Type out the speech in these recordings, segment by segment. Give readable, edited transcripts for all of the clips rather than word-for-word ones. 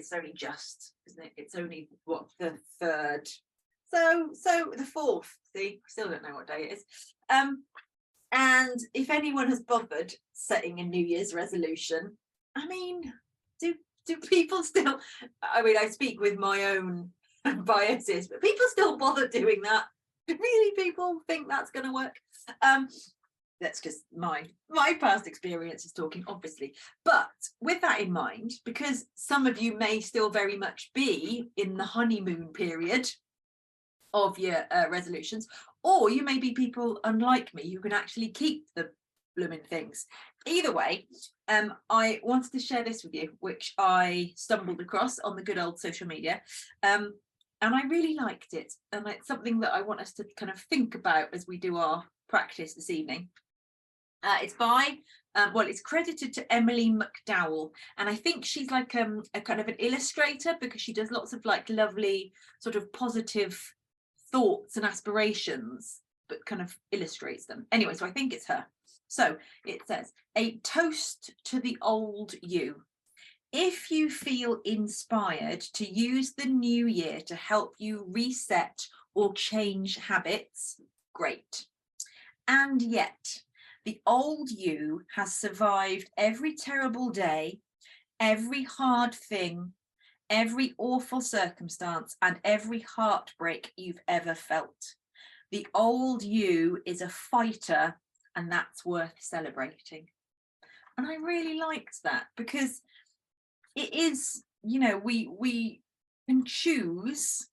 it's only just, isn't it? It's only what, the 3rd. So the 4th, see, still don't know what day it is. And if anyone has bothered setting a New Year's resolution, I mean, do people still, I mean, I speak with my own biases, but people still bother doing that? Really, people think that's going to work? That's just my past experience is talking, obviously. But with that in mind, because some of you may still very much be in the honeymoon period of your resolutions, or you may be people unlike me who can actually keep the blooming things. Either way, I wanted to share this with you, which I stumbled across on the good old social media, and I really liked it, and it's something that I want us to kind of think about as we do our practice this evening. It's by it's credited to Emily McDowell, and I think she's like a kind of an illustrator, because she does lots of like lovely sort of positive thoughts and aspirations, but kind of illustrates them. Anyway, so I think it's her. So it says, a toast to the old you. If you feel inspired to use the new year to help you reset or change habits, great. And yet, the old you has survived every terrible day, every hard thing, every awful circumstance, and every heartbreak you've ever felt. The old you is a fighter, and that's worth celebrating. And I really liked that, because it is, you know, we can choose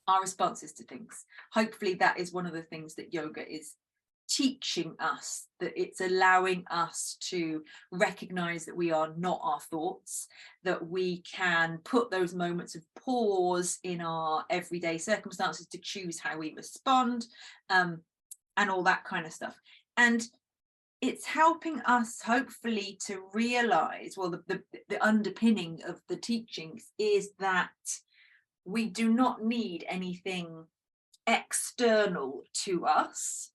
our responses to things. Hopefully that is one of the things that yoga is teaching us, that it's allowing us to recognize that we are not our thoughts, that we can put those moments of pause in our everyday circumstances to choose how we respond, and all that kind of stuff. And it's helping us hopefully to realize, well, the underpinning of the teachings is that we do not need anything external to us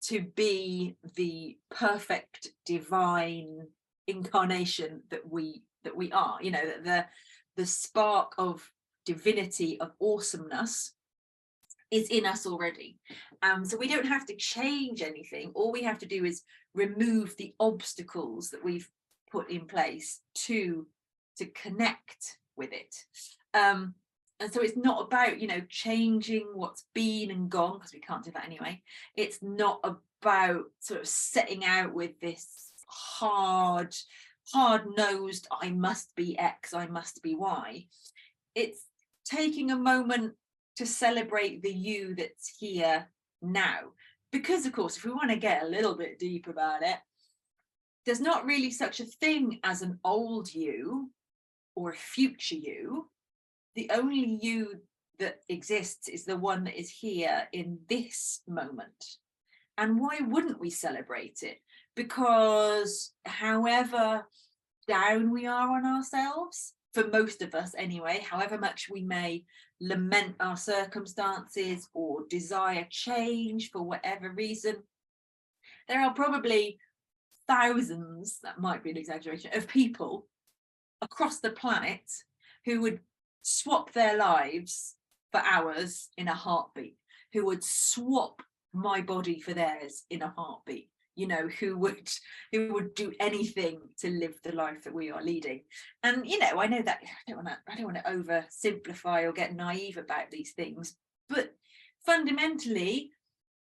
to be the perfect divine incarnation that we are. You know, that the spark of divinity, of awesomeness, is in us already. So we don't have to change anything. All we have to do is remove the obstacles that we've put in place to connect with it. And so it's not about, you know, changing what's been and gone, because we can't do that anyway. It's not about sort of setting out with this hard-nosed, I must be X, I must be Y. It's taking a moment to celebrate the you that's here now. Because, of course, if we want to get a little bit deep about it, there's not really such a thing as an old you or a future you. The only you that exists is the one that is here in this moment. And why wouldn't we celebrate it? Because however down we are on ourselves, for most of us anyway, however much we may lament our circumstances or desire change for whatever reason, there are probably thousands, that might be an exaggeration, of people across the planet who would swap their lives for hours in a heartbeat, who would swap my body for theirs in a heartbeat, you know, who would do anything to live the life that we are leading. And, you know, I know that I don't want to oversimplify or get naive about these things, but fundamentally,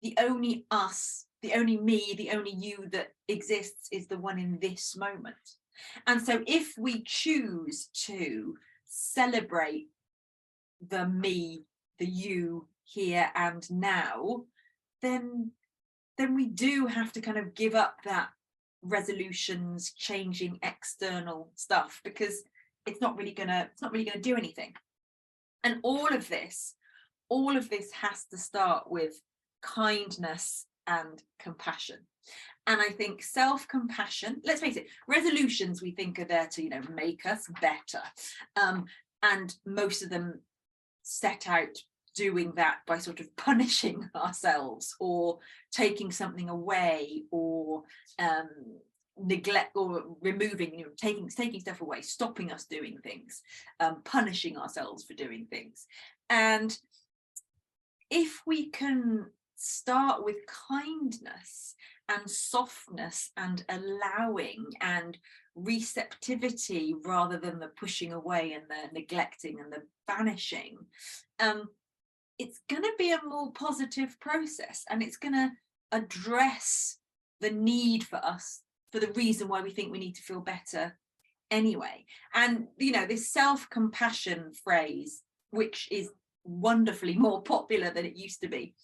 the only us, the only me, the only you that exists is the one in this moment. And so if we choose to celebrate the me, the you here and now, then we do have to kind of give up that resolutions, changing external stuff, because it's not really gonna do anything. And all of this has to start with kindness and compassion. And I think self-compassion, let's face it, resolutions we think are there to, you know, make us better. And most of them set out doing that by sort of punishing ourselves or taking something away or neglect or removing, you know, taking stuff away, stopping us doing things, punishing ourselves for doing things. And if we can start with kindness and softness and allowing and receptivity rather than the pushing away and the neglecting and the banishing, it's going to be a more positive process, and it's going to address the need for us, for the reason why we think we need to feel better anyway. And, you know, this self-compassion phrase, which is wonderfully more popular than it used to be,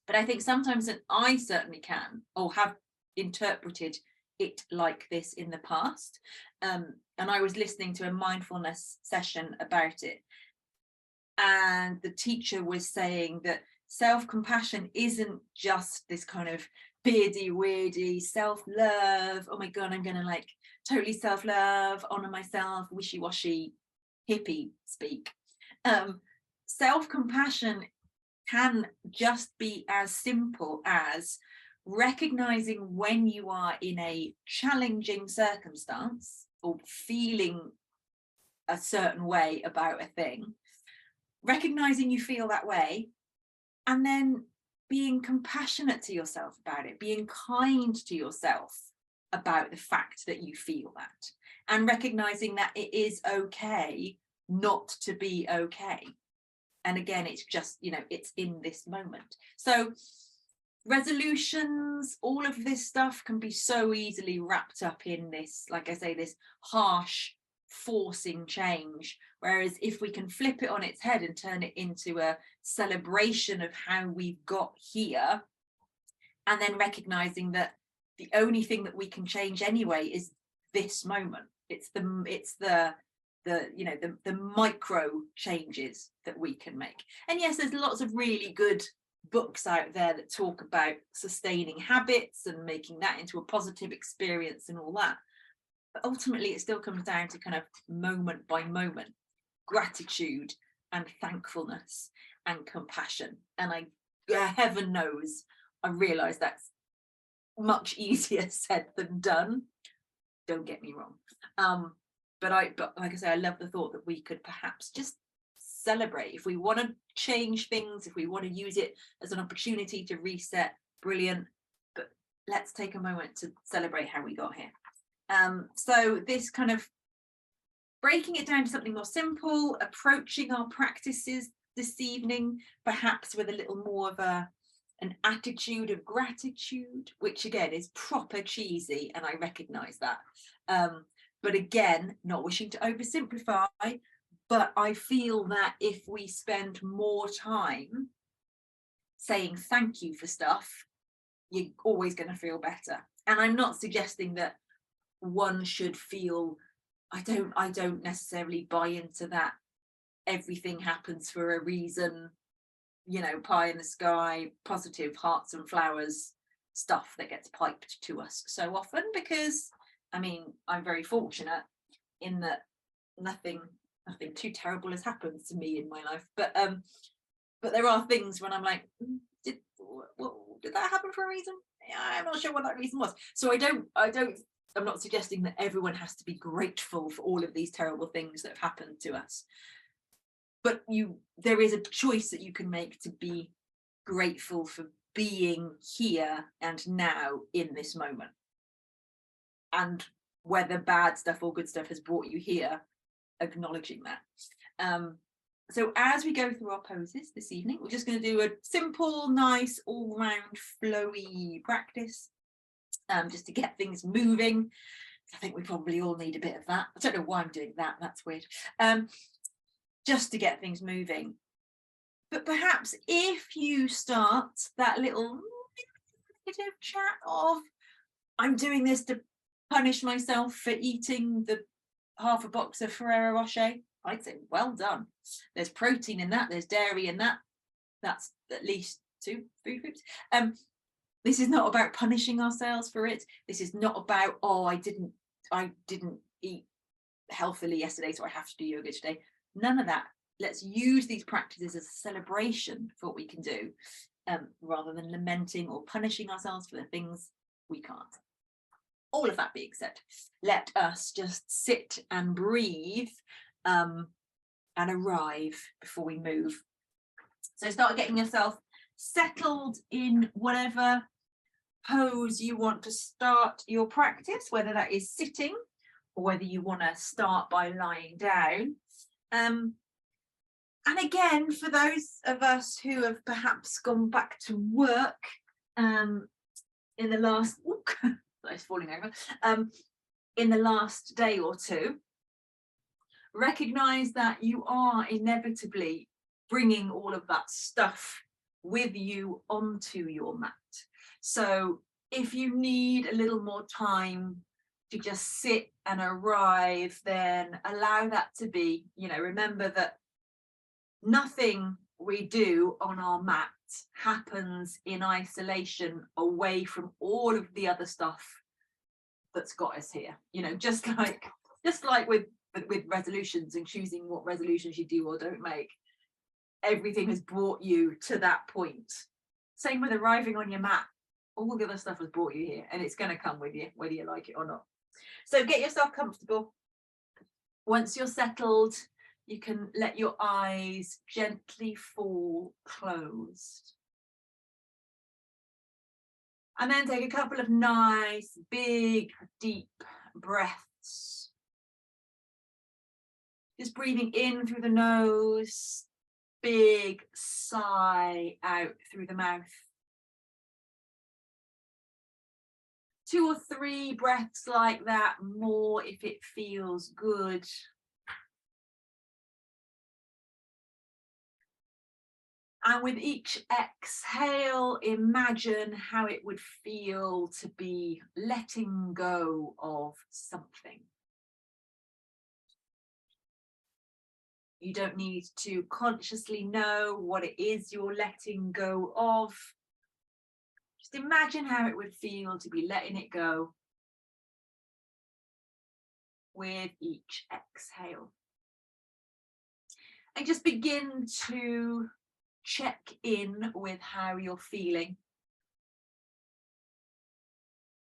but I think sometimes, and I certainly can or have interpreted it like this in the past, and I was listening to a mindfulness session about it, and the teacher was saying that self-compassion isn't just this kind of beardy weirdy self-love, oh my god, I'm gonna like totally self-love, honor myself, wishy-washy hippie speak. Self-compassion can just be as simple as recognizing when you are in a challenging circumstance or feeling a certain way about a thing, recognizing you feel that way, and then being compassionate to yourself about it, being kind to yourself about the fact that you feel that, and recognizing that it is okay not to be okay. And again, it's just, you know, it's in this moment. So resolutions, all of this stuff can be so easily wrapped up in this, like I say, this harsh forcing change. Whereas if we can flip it on its head and turn it into a celebration of how we've got here, and then recognizing that the only thing that we can change anyway is this moment. It's the you know, the micro changes that we can make. And yes, there's lots of really good books out there that talk about sustaining habits and making that into a positive experience and all that, but ultimately it still comes down to kind of moment by moment gratitude and thankfulness and compassion. And heaven knows, I realize that's much easier said than done, don't get me wrong. But like I say, I love the thought that we could perhaps just celebrate. If we want to change things, if we want to use it as an opportunity to reset, brilliant. But let's take a moment to celebrate how we got here. So this kind of breaking it down to something more simple, approaching our practices this evening, perhaps with a little more of an attitude of gratitude, which again is proper cheesy, and I recognize that. But again, not wishing to oversimplify, but I feel that if we spend more time saying thank you for stuff, you're always going to feel better. And I'm not suggesting that one should feel, I don't necessarily buy into that everything happens for a reason, you know, pie in the sky, positive hearts and flowers stuff that gets piped to us so often, because I mean, I'm very fortunate in that nothing too terrible has happened to me in my life, but there are things when I'm like, did that happen for a reason? Yeah, I'm not sure what that reason was. So I'm not suggesting that everyone has to be grateful for all of these terrible things that have happened to us, but there is a choice that you can make to be grateful for being here and now in this moment. And whether bad stuff or good stuff has brought you here, acknowledging that. So as we go through our poses this evening, we're just going to do a simple, nice, all-round, flowy practice, just to get things moving. I think we probably all need a bit of that. I don't know why I'm doing that. That's weird. Just to get things moving. But perhaps if you start that little negative chat of, I'm doing this to punish myself for eating the half a box of Ferrero Rocher, I'd say well done. There's protein in that, there's dairy in that, that's at least 2 food groups. This is not about punishing ourselves for it. This is not about, oh, I didn't eat healthily yesterday, so I have to do yoga today. None of that. Let's use these practices as a celebration for what we can do, rather than lamenting or punishing ourselves for the things we can't. all of that being said, let us just sit and breathe and arrive before we move. So start getting yourself settled in whatever pose you want to start your practice, whether that is sitting or whether you want to start by lying down. And again, for those of us who have perhaps gone back to work in the last, it's falling over, in the last day or two, recognize that you are inevitably bringing all of that stuff with you onto your mat. So if you need a little more time to just sit and arrive, then allow that to be. You know, remember that nothing we do on our mat happens in isolation away from all of the other stuff that's got us here. You know, just like with resolutions and choosing what resolutions you do or don't make, everything has brought you to that point. Same with arriving on your mat. All the other stuff has brought you here, and it's going to come with you whether you like it or not. So get yourself comfortable. Once you're settled, you can let your eyes gently fall closed. And then take a couple of nice, big, deep breaths. Just breathing in through the nose, big sigh out through the mouth. 2 or 3 breaths like that, more if it feels good. And with each exhale, imagine how it would feel to be letting go of something. You don't need to consciously know what it is you're letting go of. Just imagine how it would feel to be letting it go with each exhale. And just begin to check in with how you're feeling.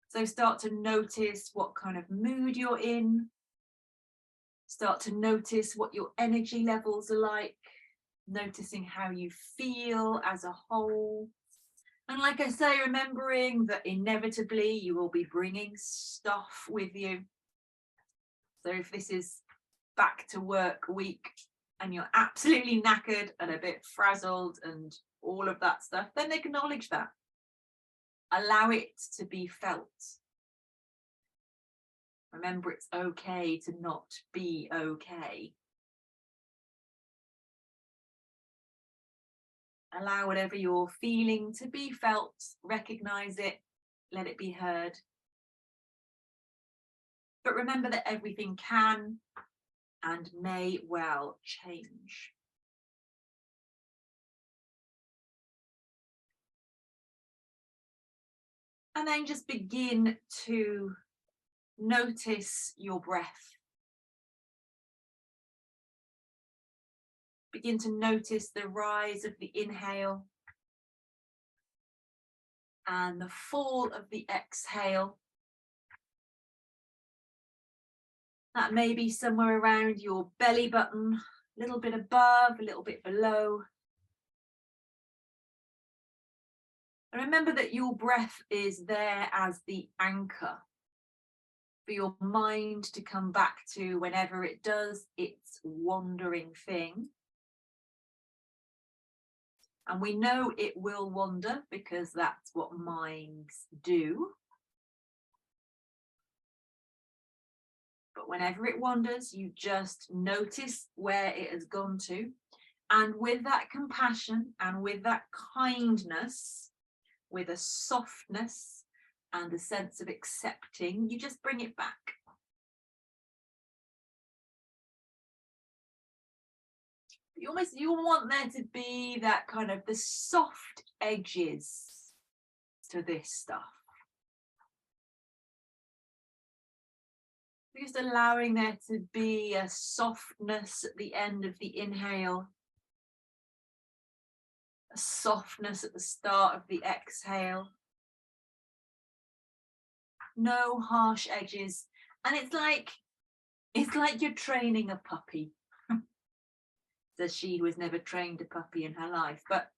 So start to notice what kind of mood you're in. Start to notice what your energy levels are like, noticing how you feel as a whole. And like I say, remembering that inevitably you will be bringing stuff with you. So if this is back to work week and you're absolutely knackered and a bit frazzled and all of that stuff, then acknowledge that. Allow it to be felt. Remember, it's okay to not be okay. Allow whatever you're feeling to be felt, recognize it, let it be heard. But remember that everything can and may well change. And then just begin to notice your breath. Begin to notice the rise of the inhale and the fall of the exhale. That may be somewhere around your belly button, a little bit above, a little bit below. And remember that your breath is there as the anchor for your mind to come back to whenever it does its wandering thing. And we know it will wander because that's what minds do. But whenever it wanders, you just notice where it has gone to. And with that compassion and with that kindness, with a softness and a sense of accepting, you just bring it back. You want there to be that kind of the soft edges to this stuff. Just allowing there to be a softness at the end of the inhale, a softness at the start of the exhale. no harsh edges. And it's like you're training a puppy. Says she who has never trained a puppy in her life. But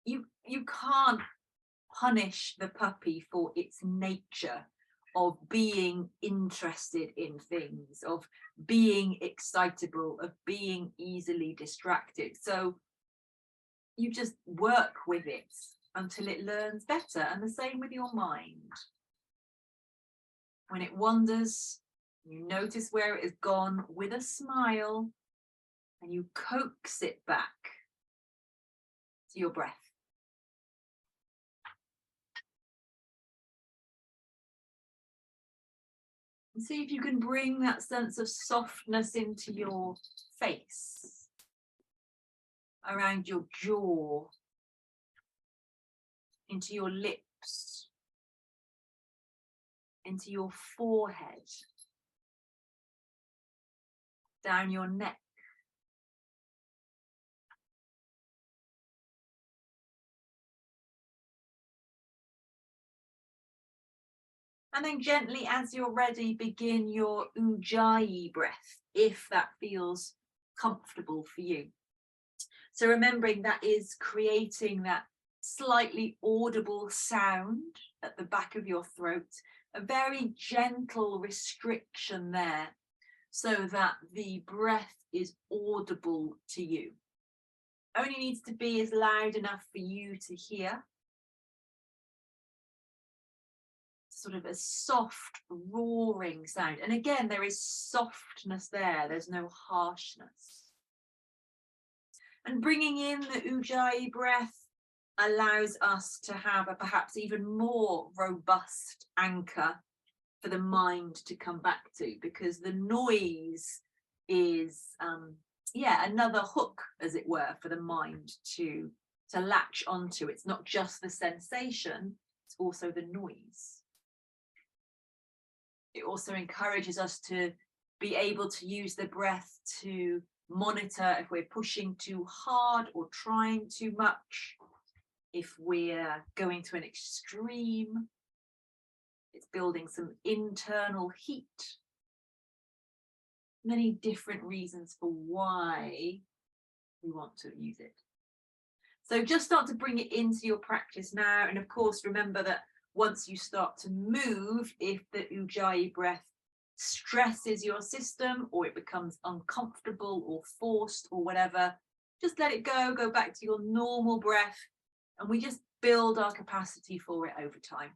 you can't punish the puppy for its nature of being interested in things, of being excitable, of being easily distracted. So you just work with it until it learns better. And the same with your mind. When it wanders, you notice where it has gone with a smile, and you coax it back to your breath. And see if you can bring that sense of softness into your face, around your jaw, into your lips, into your forehead, down your neck. And then gently, as you're ready, begin your ujjayi breath, if that feels comfortable for you. So remembering that is creating that slightly audible sound at the back of your throat, a very gentle restriction there, so that the breath is audible to you. Only needs to be as loud enough for you to hear. Sort of a soft roaring sound. And again, there is softness there. There's no harshness. And bringing in the ujjayi breath allows us to have a perhaps even more robust anchor for the mind to come back to, because the noise is another hook, as it were, for the mind to latch onto. It's not just the sensation, it's also the noise. It also encourages us to be able to use the breath to monitor if we're pushing too hard or trying too much, if we're going to an extreme. It's building some internal heat. Many different reasons for why we want to use it. So just start to bring it into your practice now. And of course, remember that once you start to move, if the ujjayi breath stresses your system or it becomes uncomfortable or forced or whatever, just let it go back to your normal breath, and we just build our capacity for it over time.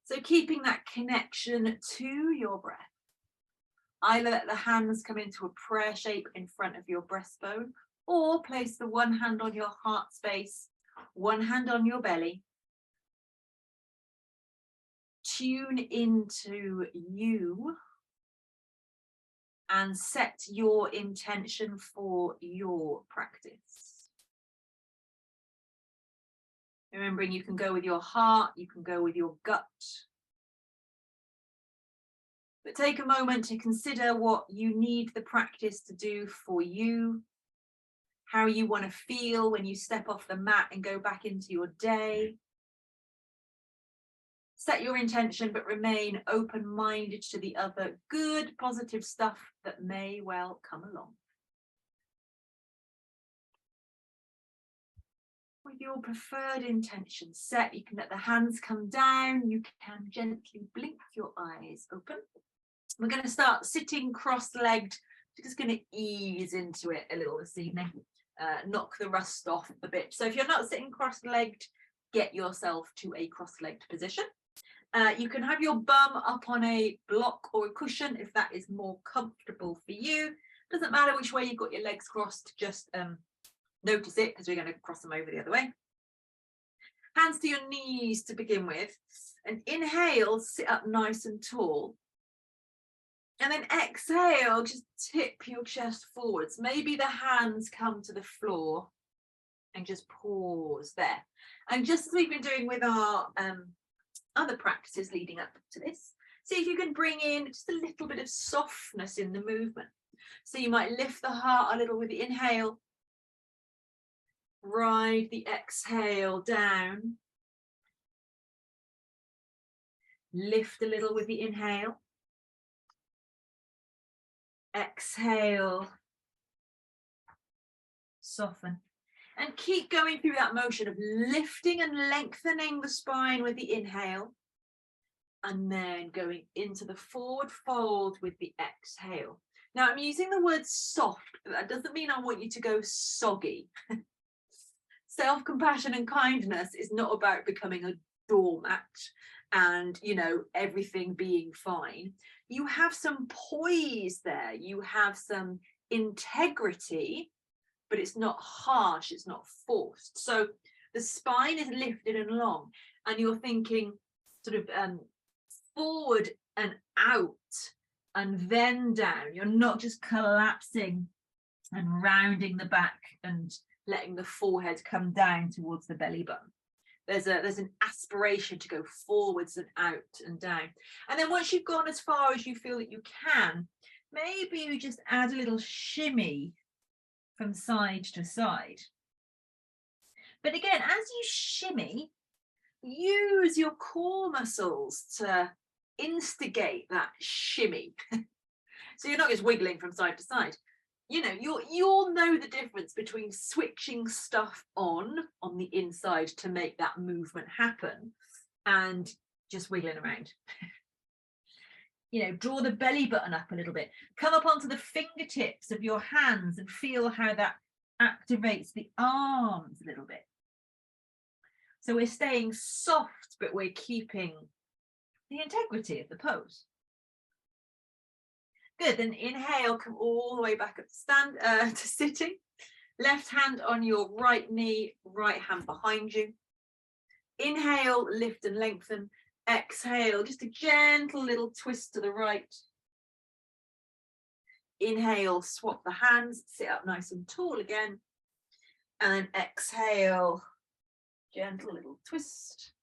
So keeping that connection to your breath. Either let the hands come into a prayer shape in front of your breastbone, or place the one hand on your heart space, one hand on your belly. Tune into you and set your intention for your practice. Remembering you can go with your heart, you can go with your gut. But take a moment to consider what you need the practice to do for you, how you want to feel when you step off the mat and go back into your day. Set your intention, but remain open-minded to the other good, positive stuff that may well come along. With your preferred intention set, you can let the hands come down. You can gently blink your eyes open. We're going to start sitting cross-legged. We're just going to ease into it a little this evening. Knock the rust off a bit. So if you're not sitting cross-legged, get yourself to a cross-legged position. You can have your bum up on a block or a cushion if that is more comfortable for you. Doesn't matter which way you've got your legs crossed, just notice it, because we're going to cross them over the other way. Hands to your knees to begin with. And inhale, sit up nice and tall. And then exhale, just tip your chest forwards. Maybe the hands come to the floor and just pause there. And just as we've been doing with our other practices leading up to this, see if you can bring in just a little bit of softness in the movement. So you might lift the heart a little with the inhale, ride the exhale down, Lift a little with the inhale. Exhale. Soften. And keep going through that motion of lifting and lengthening the spine with the inhale. And then going into the forward fold with the exhale. Now I'm using the word soft, but that doesn't mean I want you to go soggy. Self-compassion and kindness is not about becoming a doormat and, you know, everything being fine. You have some poise there. You have some integrity, but it's not harsh. It's not forced. So the spine is lifted and long, and you're thinking sort of forward and out and then down. You're not just collapsing and rounding the back and letting the forehead come down towards the belly button. There's an aspiration to go forwards and out and down. And then once you've gone as far as you feel that you can, maybe you just add a little shimmy from side to side. But again, as you shimmy, use your core muscles to instigate that shimmy. So you're not just wiggling from side to side. You know, you'll know the difference between switching stuff on the inside to make that movement happen and just wiggling around. You know, draw the belly button up a little bit. Come up onto the fingertips of your hands and feel how that activates the arms a little bit. So we're staying soft, but we're keeping the integrity of the pose. Good, then inhale, come all the way back up to sitting. Left hand on your right knee, right hand behind you. Inhale, lift and lengthen. Exhale, just a gentle little twist to the right. Inhale, swap the hands, sit up nice and tall again. And then exhale, gentle little twist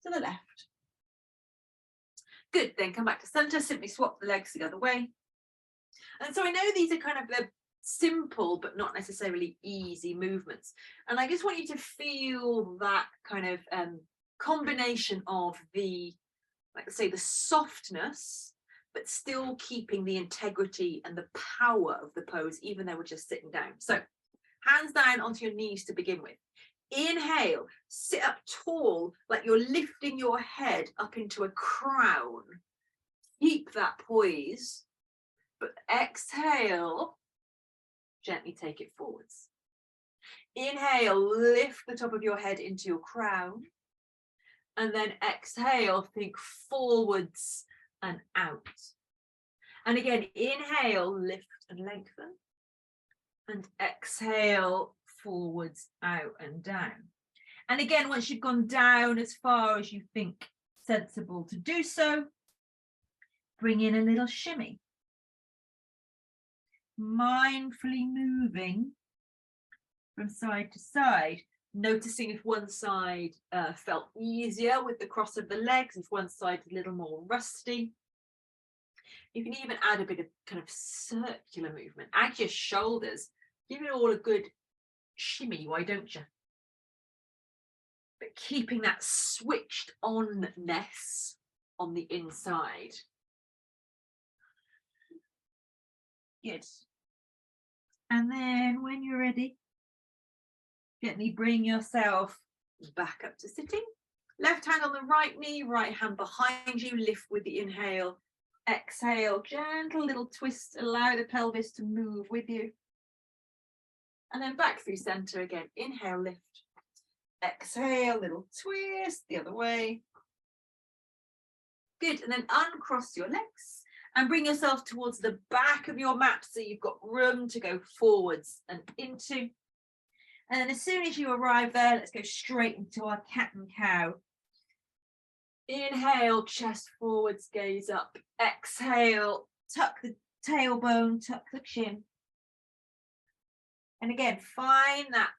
to the left. Good, then come back to center, simply swap the legs the other way. And so I know these are kind of the simple but not necessarily easy movements. And I just want you to feel that kind of combination of the, like I say, the softness, but still keeping the integrity and the power of the pose, even though we're just sitting down. So hands down onto your knees to begin with. Inhale, sit up tall, like you're lifting your head up into a crown. Keep that poise, but exhale, gently take it forwards. Inhale, lift the top of your head into your crown. And then exhale, think forwards and out. And again, inhale, lift and lengthen. And exhale, forwards, out and down. And again, once you've gone down as far as you think sensible to do so, bring in a little shimmy. Mindfully moving from side to side, noticing if one side felt easier with the cross of the legs, if one side is a little more rusty. You can even add a bit of kind of circular movement. Add your shoulders, give it all a good shimmy, why don't you? But keeping that switched on-ness on the inside. Good. And then when you're ready, gently bring yourself back up to sitting. Left hand on the right knee, right hand behind you, lift with the inhale. Exhale, gentle little twist, allow the pelvis to move with you. And then back through center again. Inhale, lift. Exhale, little twist the other way. Good, and then uncross your legs and bring yourself towards the back of your mat so you've got room to go forwards and into. And then as soon as you arrive there, let's go straight into our cat and cow. Inhale, chest forwards, gaze up. Exhale, tuck the tailbone, tuck the chin. And again, find that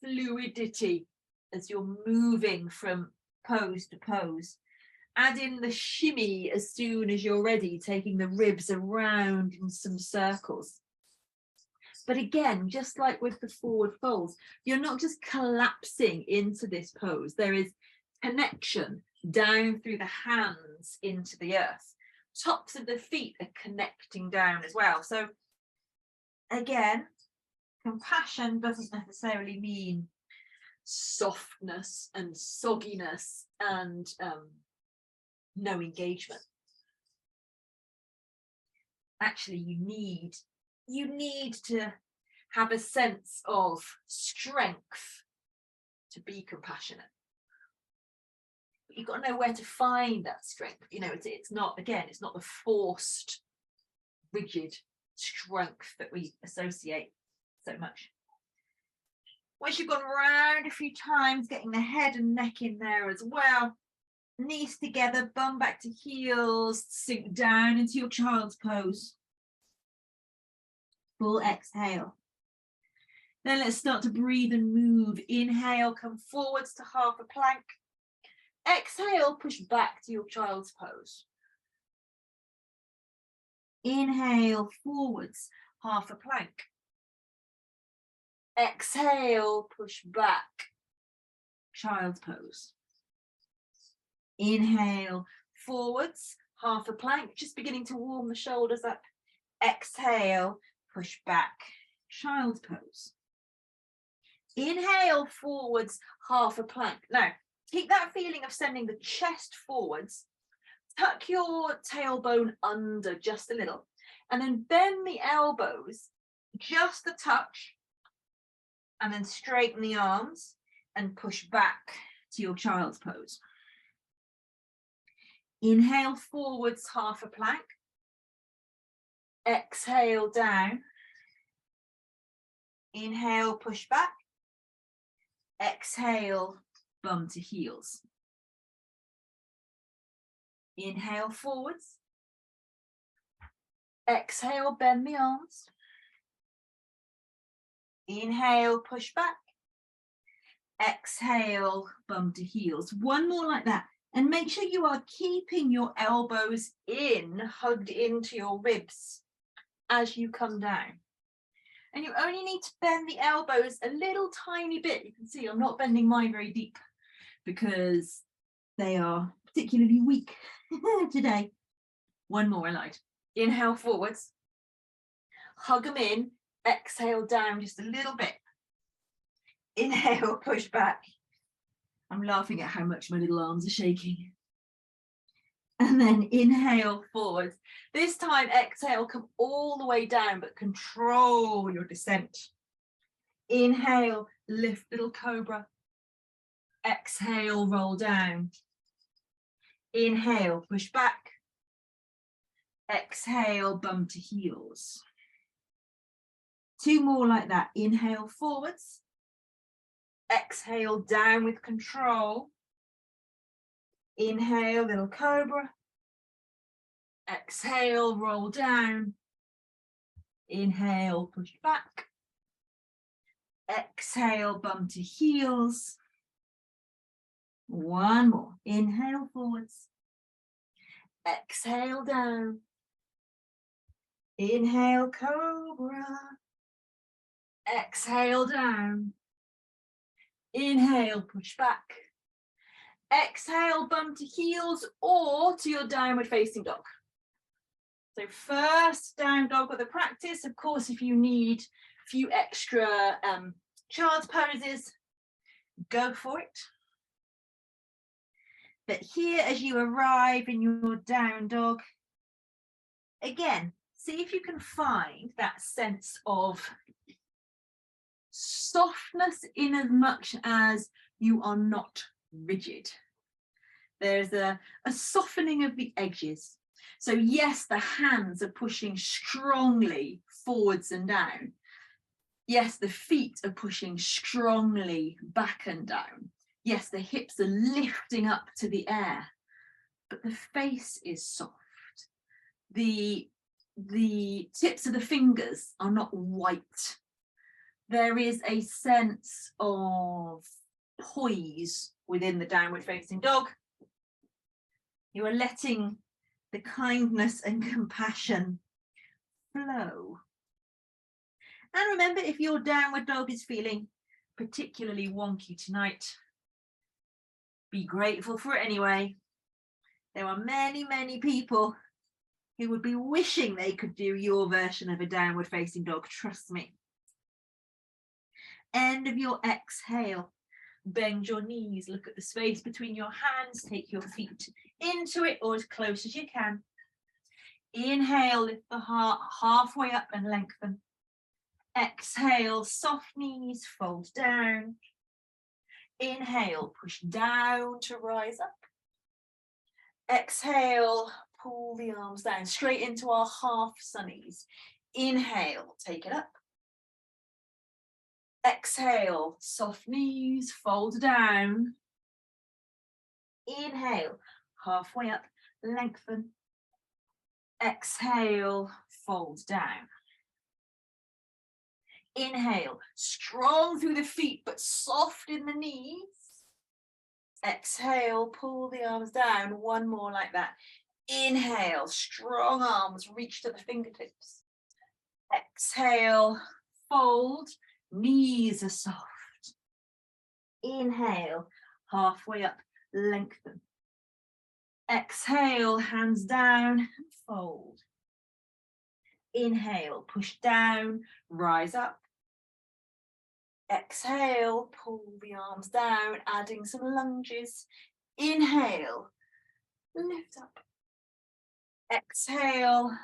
fluidity as you're moving from pose to pose. Add in the shimmy as soon as you're ready, taking the ribs around in some circles. But again, just like with the forward folds, you're not just collapsing into this pose. There is connection. down through the hands into the earth. Tops of the feet are connecting down as well. So again, compassion doesn't necessarily mean softness and sogginess and no engagement. Actually, you need to have a sense of strength to be compassionate. But you've got to know where to find that strength. You know, it's not, again, it's not the forced, rigid strength that we associate so much. Once you've gone around a few times, getting the head and neck in there as well, knees together, bum back to heels, sink down into your child's pose. Full exhale. Then let's start to breathe and move. Inhale, come forwards to half a plank. Exhale, push back to your child's pose. Inhale, forwards, half a plank. Exhale, push back, child's pose. Inhale, forwards, half a plank, just beginning to warm the shoulders up. Exhale, push back, child's pose. Inhale, forwards, half a plank. Now, keep that feeling of sending the chest forwards. Tuck your tailbone under just a little, and then bend the elbows just a touch, and then straighten the arms and push back to your child's pose. Inhale, forwards, half a plank. Exhale, down. Inhale, push back. Exhale, bum to heels. Inhale, forwards. Exhale, bend the arms. Inhale, push back. Exhale, bum to heels. One more like that. And make sure you are keeping your elbows in, hugged into your ribs as you come down. And you only need to bend the elbows a little tiny bit. You can see I'm not bending mine very deep because they are particularly weak today. One more, light. Inhale, forwards. Hug them in. Exhale, down just a little bit. Inhale, push back. I'm laughing at how much my little arms are shaking. And then inhale, forwards. This time, exhale, come all the way down, but control your descent. Inhale, lift little cobra. Exhale, roll down. Inhale, push back. Exhale, bum to heels. Two more like that. Inhale, forwards. Exhale, down with control. Inhale, little cobra. Exhale, roll down. Inhale, push back. Exhale, bum to heels. One more. Inhale, forwards. Exhale, down. Inhale, cobra. Exhale, down. Inhale, push back. Exhale, bum to heels or to your downward facing dog. So first down dog with the practice. Of course, if you need a few extra child's poses, go for it. But here, as you arrive in your down dog, again, see if you can find that sense of softness in as much as you are not rigid. There's a softening of the edges. So yes, the hands are pushing strongly forwards and down. Yes, the feet are pushing strongly back and down. Yes, the hips are lifting up to the air, but the face is soft. The tips of the fingers are not white. There is a sense of poise within the downward facing dog. You are letting the kindness and compassion flow. And remember, if your downward dog is feeling particularly wonky tonight, be grateful for it anyway. There are many, many people who would be wishing they could do your version of a downward facing dog, trust me. End of your exhale. Bend your knees, look at the space between your hands, take your feet into it or as close as you can. Inhale, lift the heart halfway up and lengthen. Exhale, soft knees, fold down. Inhale, push down to rise up. Exhale, pull the arms down, straight into our half sunnies. Inhale, take it up. Exhale, soft knees, fold down. Inhale, halfway up, lengthen. Exhale, fold down. Inhale, strong through the feet, but soft in the knees. Exhale, pull the arms down. One more like that. Inhale, strong arms, reach to the fingertips. Exhale, fold. Knees are soft. Inhale, halfway up, lengthen. Exhale, hands down and fold. Inhale, push down, rise up. Exhale, pull the arms down, adding some lunges. Inhale, lift up. Exhale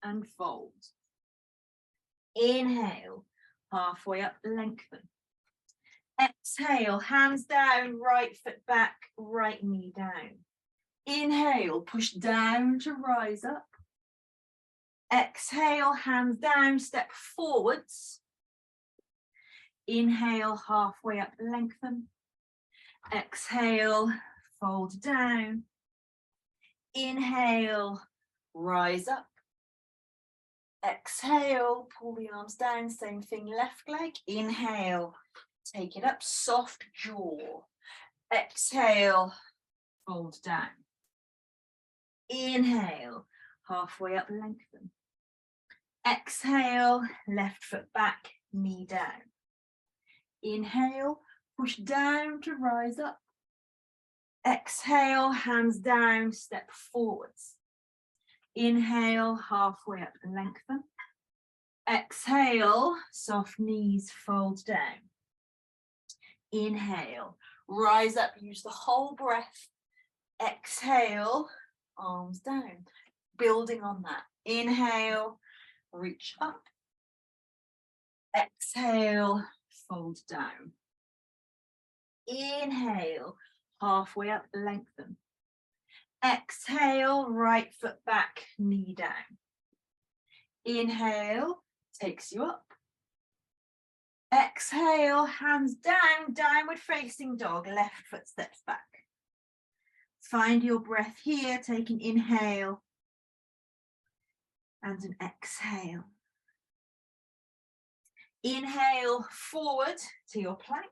and fold. Inhale, halfway up, lengthen. Exhale, hands down, right foot back, right knee down. Inhale, push down to rise up. Exhale, hands down, step forwards. Inhale, halfway up, lengthen. Exhale, fold down. Inhale, rise up. Exhale, pull the arms down, same thing, left leg. Inhale, take it up, soft jaw. Exhale, fold down. Inhale, halfway up, lengthen. Exhale, left foot back, knee down. Inhale, push down to rise up. Exhale, hands down, step forwards. Inhale, halfway up, lengthen. Exhale, soft knees, fold down. Inhale, rise up, use the whole breath. Exhale, arms down. Building on that. Inhale, reach up. Exhale, fold down. Inhale, halfway up, lengthen. Exhale, right foot back, knee down. Inhale, takes you up. Exhale, hands down, downward facing dog, left foot steps back. Find your breath here, take an inhale and an exhale. Inhale, forward to your plank.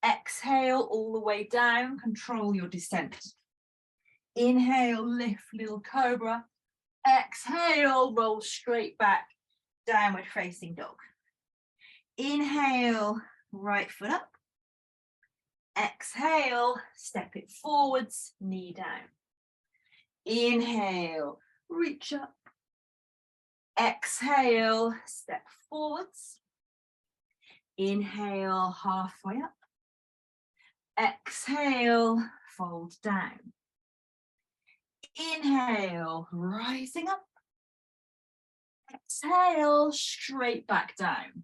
Exhale, all the way down, control your descent. Inhale, lift, little cobra. Exhale, roll straight back, downward facing dog. Inhale, right foot up. Exhale, step it forwards, knee down. Inhale, reach up. Exhale, step forwards. Inhale, halfway up. Exhale, fold down. Inhale, rising up. Exhale, straight back down.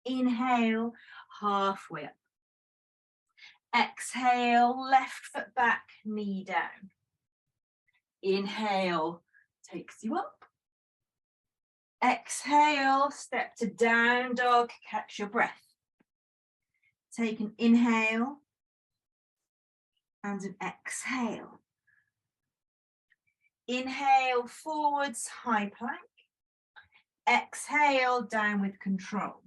Inhale, halfway up. Exhale, left foot back, knee down. Inhale, takes you up. Exhale, step to down dog, catch your breath. Take an inhale and an exhale. Inhale, forwards, high plank. Exhale, down with control.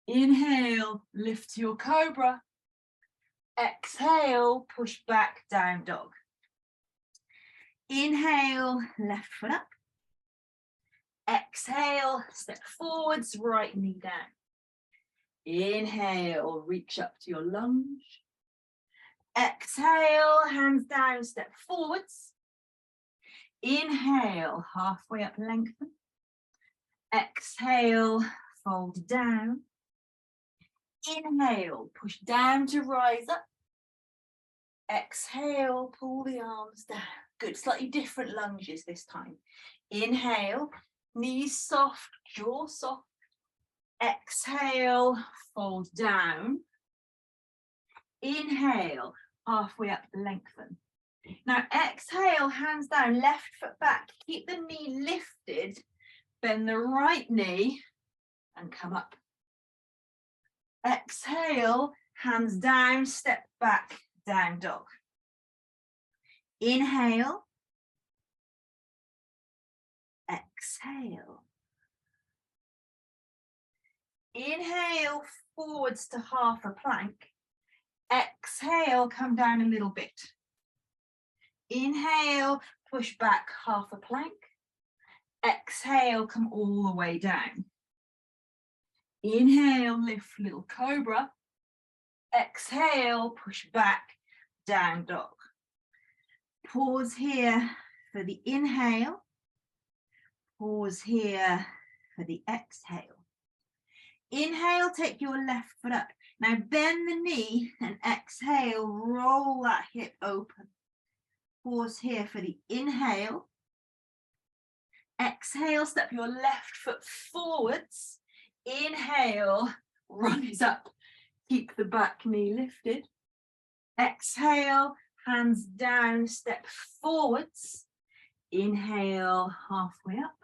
Inhale, lift your cobra. Exhale, push back, down dog. Inhale, left foot up. Exhale, step forwards, right knee down. Inhale, reach up to your lunge. Exhale, hands down, step forwards. Inhale, halfway up, lengthen. Exhale, fold down. Inhale, push down to rise up. Exhale, pull the arms down. Good, slightly different lunges this time. Inhale, knees soft, jaw soft. Exhale, fold down. Inhale, halfway up, lengthen. Now exhale, hands down, left foot back. Keep the knee lifted, bend the right knee and come up. Exhale, hands down, step back, down dog. Inhale. Exhale. Inhale, forwards to half a plank. Exhale, come down a little bit. Inhale, push back half a plank. Exhale, come all the way down. Inhale, lift little cobra. Exhale, push back, down dog. Pause here for the inhale. Pause here for the exhale. Inhale, take your left foot up. Now bend the knee and exhale, roll that hip open. Pause here for the inhale. Exhale, step your left foot forwards. Inhale, rise up. Keep the back knee lifted. Exhale, hands down, step forwards. Inhale, halfway up.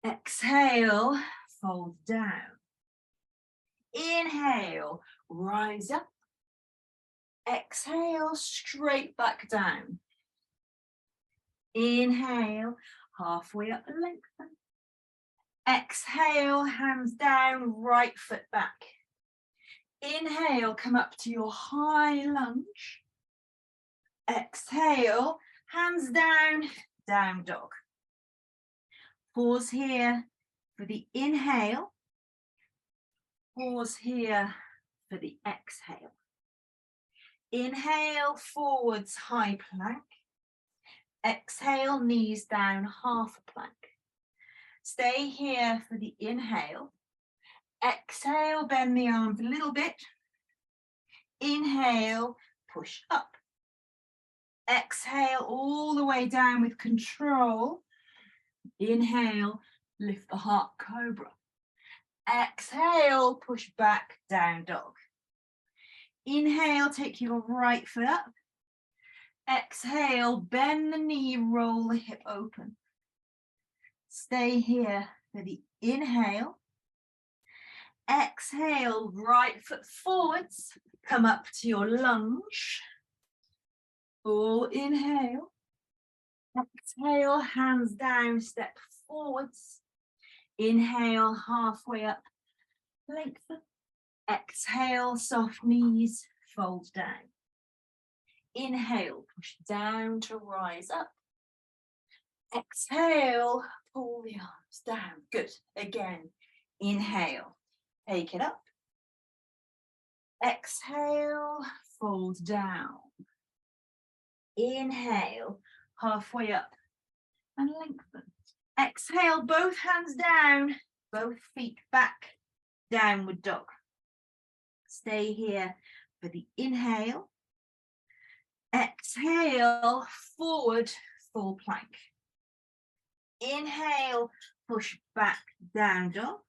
Exhale, fold down. Inhale, rise up. Exhale, straight back down. Inhale, halfway up and lengthen. Exhale, hands down, right foot back. Inhale, come up to your high lunge. Exhale, hands down, down dog. Pause here for the inhale. Pause here for the exhale. Inhale, forwards, high plank. Exhale, knees down, half a plank. Stay here for the inhale. Exhale, bend the arms a little bit. Inhale, push up. Exhale, all the way down with control. Inhale, lift the heart, cobra. Exhale, push back, down dog. Inhale, take your right foot up. Exhale, bend the knee, roll the hip open. Stay here for the inhale. Exhale, right foot forwards, come up to your lunge. Full inhale. Exhale, hands down, step forwards. Inhale, halfway up, lengthen. Exhale, soft knees, fold down. Inhale, push down to rise up. Exhale, pull the arms down. Good. Again, inhale, take it up. Exhale, fold down. Inhale, halfway up and lengthen. Exhale, both hands down, both feet back, downward dog. Stay here for the inhale. Exhale, forward, full plank. Inhale, push back, down dog.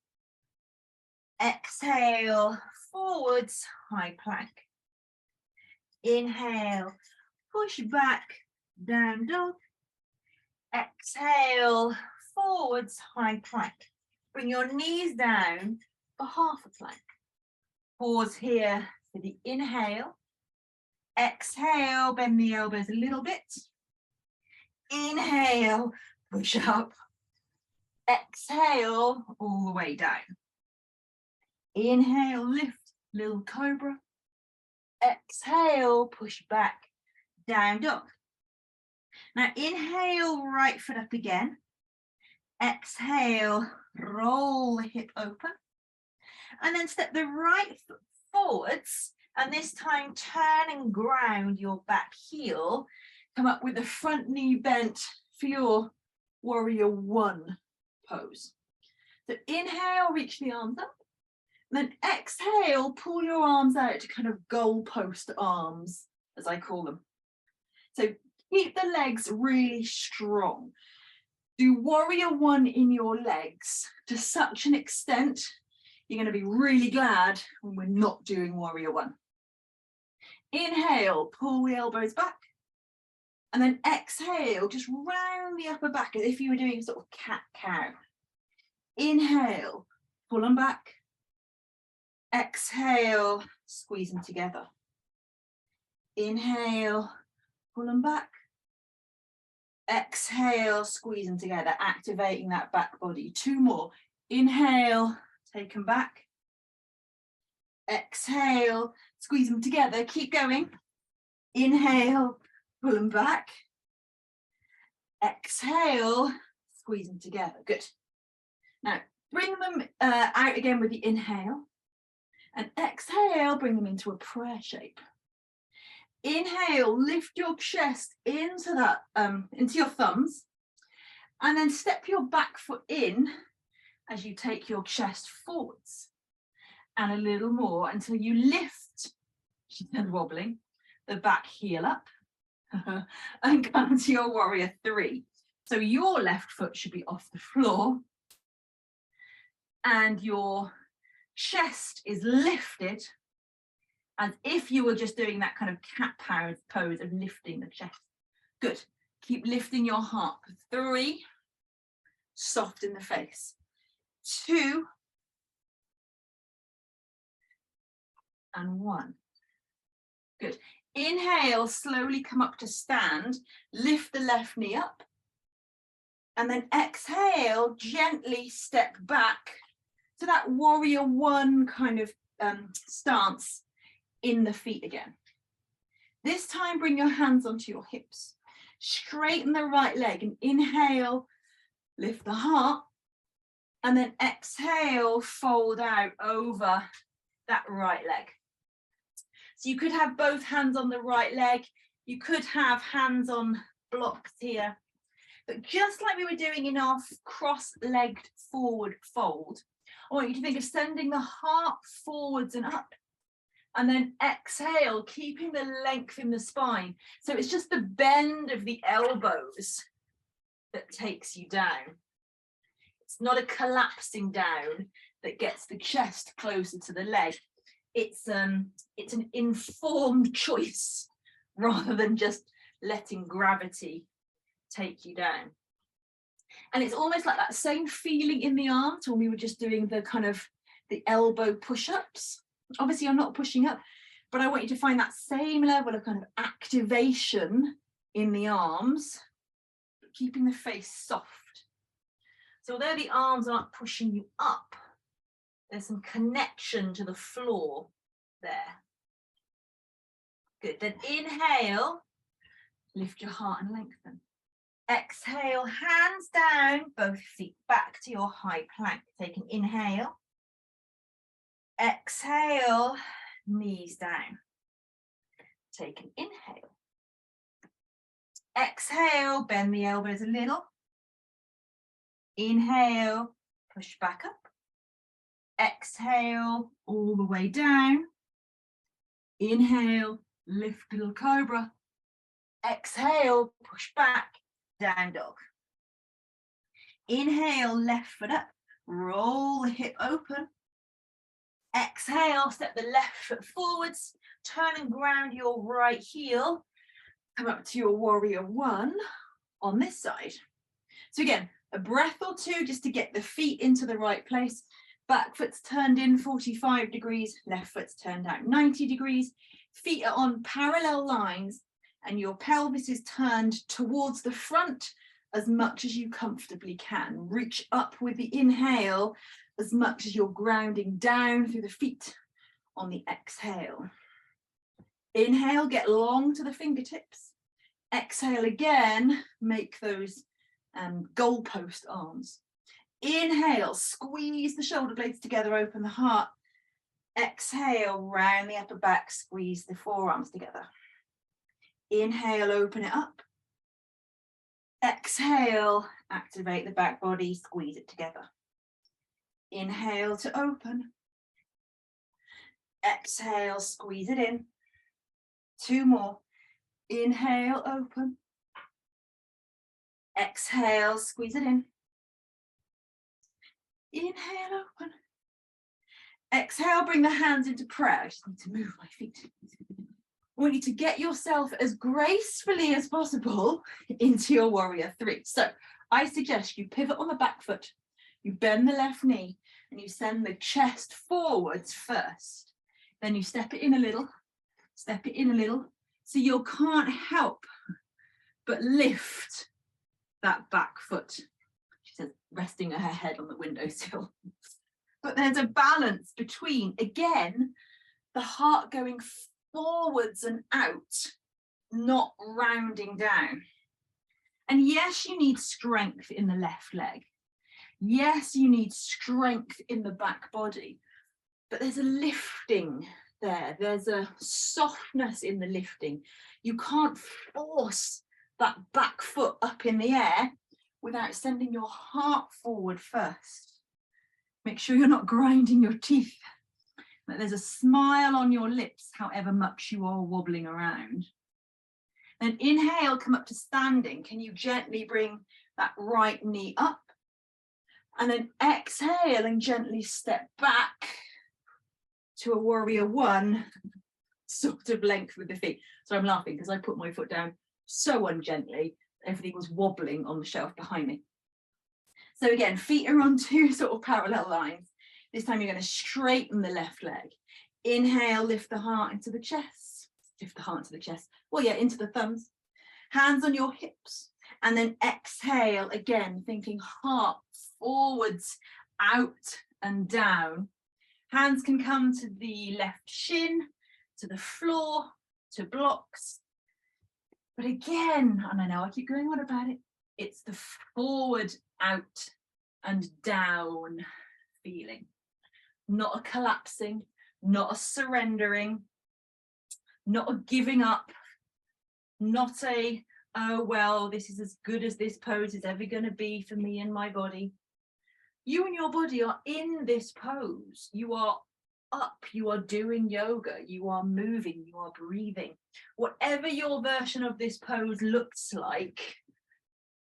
Exhale, forwards, high plank. Inhale, push back, down dog. Exhale, forwards, high plank. Bring your knees down for half a plank. Pause here for the inhale. Exhale, bend the elbows a little bit. Inhale, push up. Exhale, all the way down. Inhale, lift, little cobra. Exhale, push back, down dog. Now inhale, right foot up again. Exhale, roll the hip open. And then step the right foot forwards, and this time turn and ground your back heel. Come up with the front knee bent for your warrior one pose. So inhale, reach the arms up. And then exhale, pull your arms out to kind of goalpost arms, as I call them. So keep the legs really strong. Do warrior one in your legs to such an extent, you're going to be really glad when we're not doing warrior one. Inhale, pull the elbows back. And then exhale, just round the upper back as if you were doing sort of cat-cow. Inhale, pull them back. Exhale, squeeze them together. Inhale, pull them back. Exhale, squeeze them together, activating that back body. Two more. Inhale, take them back. Exhale, squeeze them together. Keep going. Inhale, pull them back. Exhale, squeeze them together. Good. Now, bring them out again with the inhale. And exhale, bring them into a prayer shape. Inhale, lift your chest into that, into your thumbs, and then step your back foot in as you take your chest forwards, and a little more until you lift, and wobbling, the back heel up, and come to your warrior three. So your left foot should be off the floor, and your chest is lifted as if you were just doing that kind of cat pose of lifting the chest. Good. Keep lifting your heart. 3, soft in the face. 2, and 1. Good. Inhale, slowly come up to stand. Lift the left knee up. And then exhale, gently step back to that warrior one kind of stance in the feet again. This time, bring your hands onto your hips. Straighten the right leg and inhale, lift the heart. And then exhale, fold out over that right leg. So you could have both hands on the right leg. You could have hands on blocks here. But just like we were doing in our cross-legged forward fold, I want you to think of sending the heart forwards and up. And then exhale, keeping the length in the spine. So it's just the bend of the elbows that takes you down. It's not a collapsing down that gets the chest closer to the leg. It's an informed choice rather than just letting gravity take you down. And it's almost like that same feeling in the arms when we were just doing the kind of the elbow push-ups. Obviously, I'm not pushing up, but I want you to find that same level of kind of activation in the arms, but keeping the face soft. So although the arms aren't pushing you up, there's some connection to the floor there. Good. Then inhale, lift your heart and lengthen. Exhale, hands down, both feet back to your high plank. Take an inhale. Exhale, knees down. Take an inhale. Exhale, bend the elbows a little. Inhale, push back up. Exhale, all the way down. Inhale, lift little cobra. Exhale, push back, down dog. Inhale, left foot up. Roll the hip open. Exhale, step the left foot forwards. Turn and ground your right heel. Come up to your warrior one on this side. So again, a breath or two just to get the feet into the right place. Back foot's turned in 45 degrees, left foot's turned out 90 degrees. Feet are on parallel lines and your pelvis is turned towards the front as much as you comfortably can. Reach up with the inhale as much as you're grounding down through the feet on the exhale. Inhale, get long to the fingertips. Exhale again, make those goalpost arms. Inhale, squeeze the shoulder blades together, open the heart. Exhale, round the upper back, squeeze the forearms together. Inhale, open it up. Exhale, activate the back body, squeeze it together. Inhale to open. Exhale, squeeze it in. 2 more. Inhale, open. Exhale, squeeze it in. Inhale, open. Exhale, bring the hands into prayer. I just need to move my feet. I want you to get yourself as gracefully as possible into your warrior 3. So I suggest you pivot on the back foot, you bend the left knee, and you send the chest forwards first. Then you step it in a little, step it in a little. So you can't help but lift that back foot. She says, resting her head on the windowsill. But there's a balance between, again, the heart going forwards and out, not rounding down. And yes, you need strength in the left leg. Yes, you need strength in the back body, but there's a lifting there. There's a softness in the lifting. You can't force that back foot up in the air without sending your heart forward first. Make sure you're not grinding your teeth, that there's a smile on your lips, however much you are wobbling around. Then inhale, come up to standing. Can you gently bring that right knee up? And then exhale and gently step back to a warrior 1, sort of length with the feet. So I'm laughing because I put my foot down so ungently, everything was wobbling on the shelf behind me. So again, feet are on 2 sort of parallel lines. This time you're going to straighten the left leg. Inhale, lift the heart into the chest. Lift the heart into the chest. Well, yeah, into the thumbs. Hands on your hips. And then exhale again, thinking heart forwards, out and down. Hands can come to the left shin, to the floor, to blocks. But again, and I know I keep going on about it, it's the forward, out and down feeling. Not a collapsing, not a surrendering, not a giving up, not a, oh, well, this is as good as this pose is ever going to be for me and my body. You and your body are in this pose. You are up, you are doing yoga, you are moving, you are breathing. Whatever your version of this pose looks like,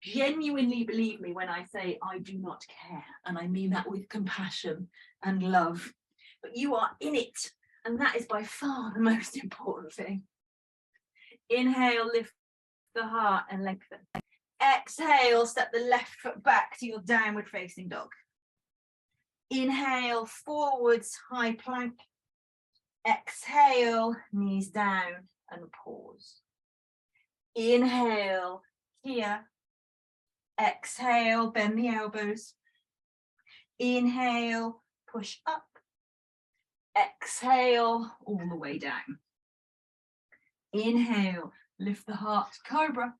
genuinely believe me when I say I do not care, and I mean that with compassion and love, but you are in it, and that is by far the most important thing. Inhale, lift the heart and lengthen. Exhale, step the left foot back to your downward facing dog. Inhale, forwards, high plank. Exhale, knees down and pause. Inhale, here. Exhale, bend the elbows. Inhale, push up. Exhale, all the way down. Inhale, lift the heart, cobra.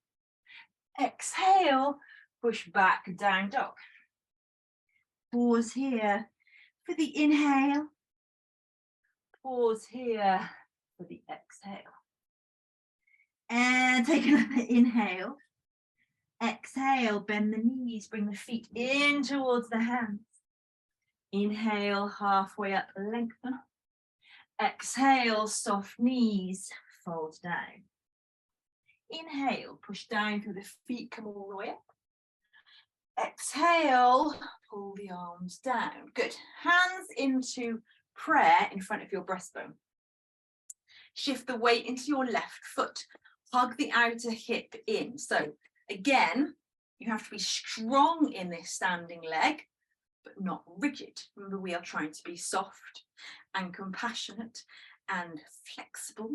Exhale, push back, down dog. Pause here for the inhale. Pause here for the exhale. And take another inhale. Exhale, bend the knees, bring the feet in towards the hands. Inhale, halfway up, lengthen. Exhale, soft knees, fold down. Inhale, push down through the feet, come all the way up. Exhale, pull the arms down. Good. Hands into prayer in front of your breastbone. Shift the weight into your left foot. Hug the outer hip in. So again, you have to be strong in this standing leg, but not rigid. Remember, we are trying to be soft and compassionate and flexible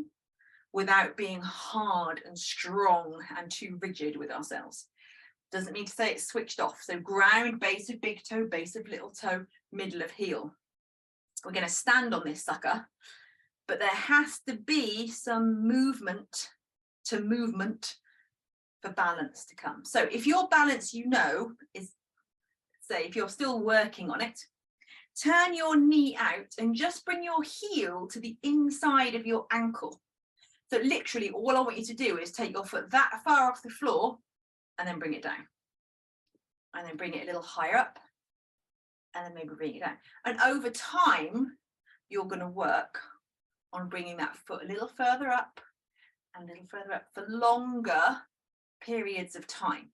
without being hard and strong and too rigid with ourselves. Doesn't mean to say it's switched off. So ground, base of big toe, base of little toe, middle of heel. We're going to stand on this sucker, but there has to be some movement to movement for balance to come. So if your balance, you know, is, say, if you're still working on it, turn your knee out and just bring your heel to the inside of your ankle. So literally all I want you to do is take your foot that far off the floor and then bring it down. And then bring it a little higher up and then maybe bring it down. And over time, you're going to work on bringing that foot a little further up and a little further up for longer periods of time.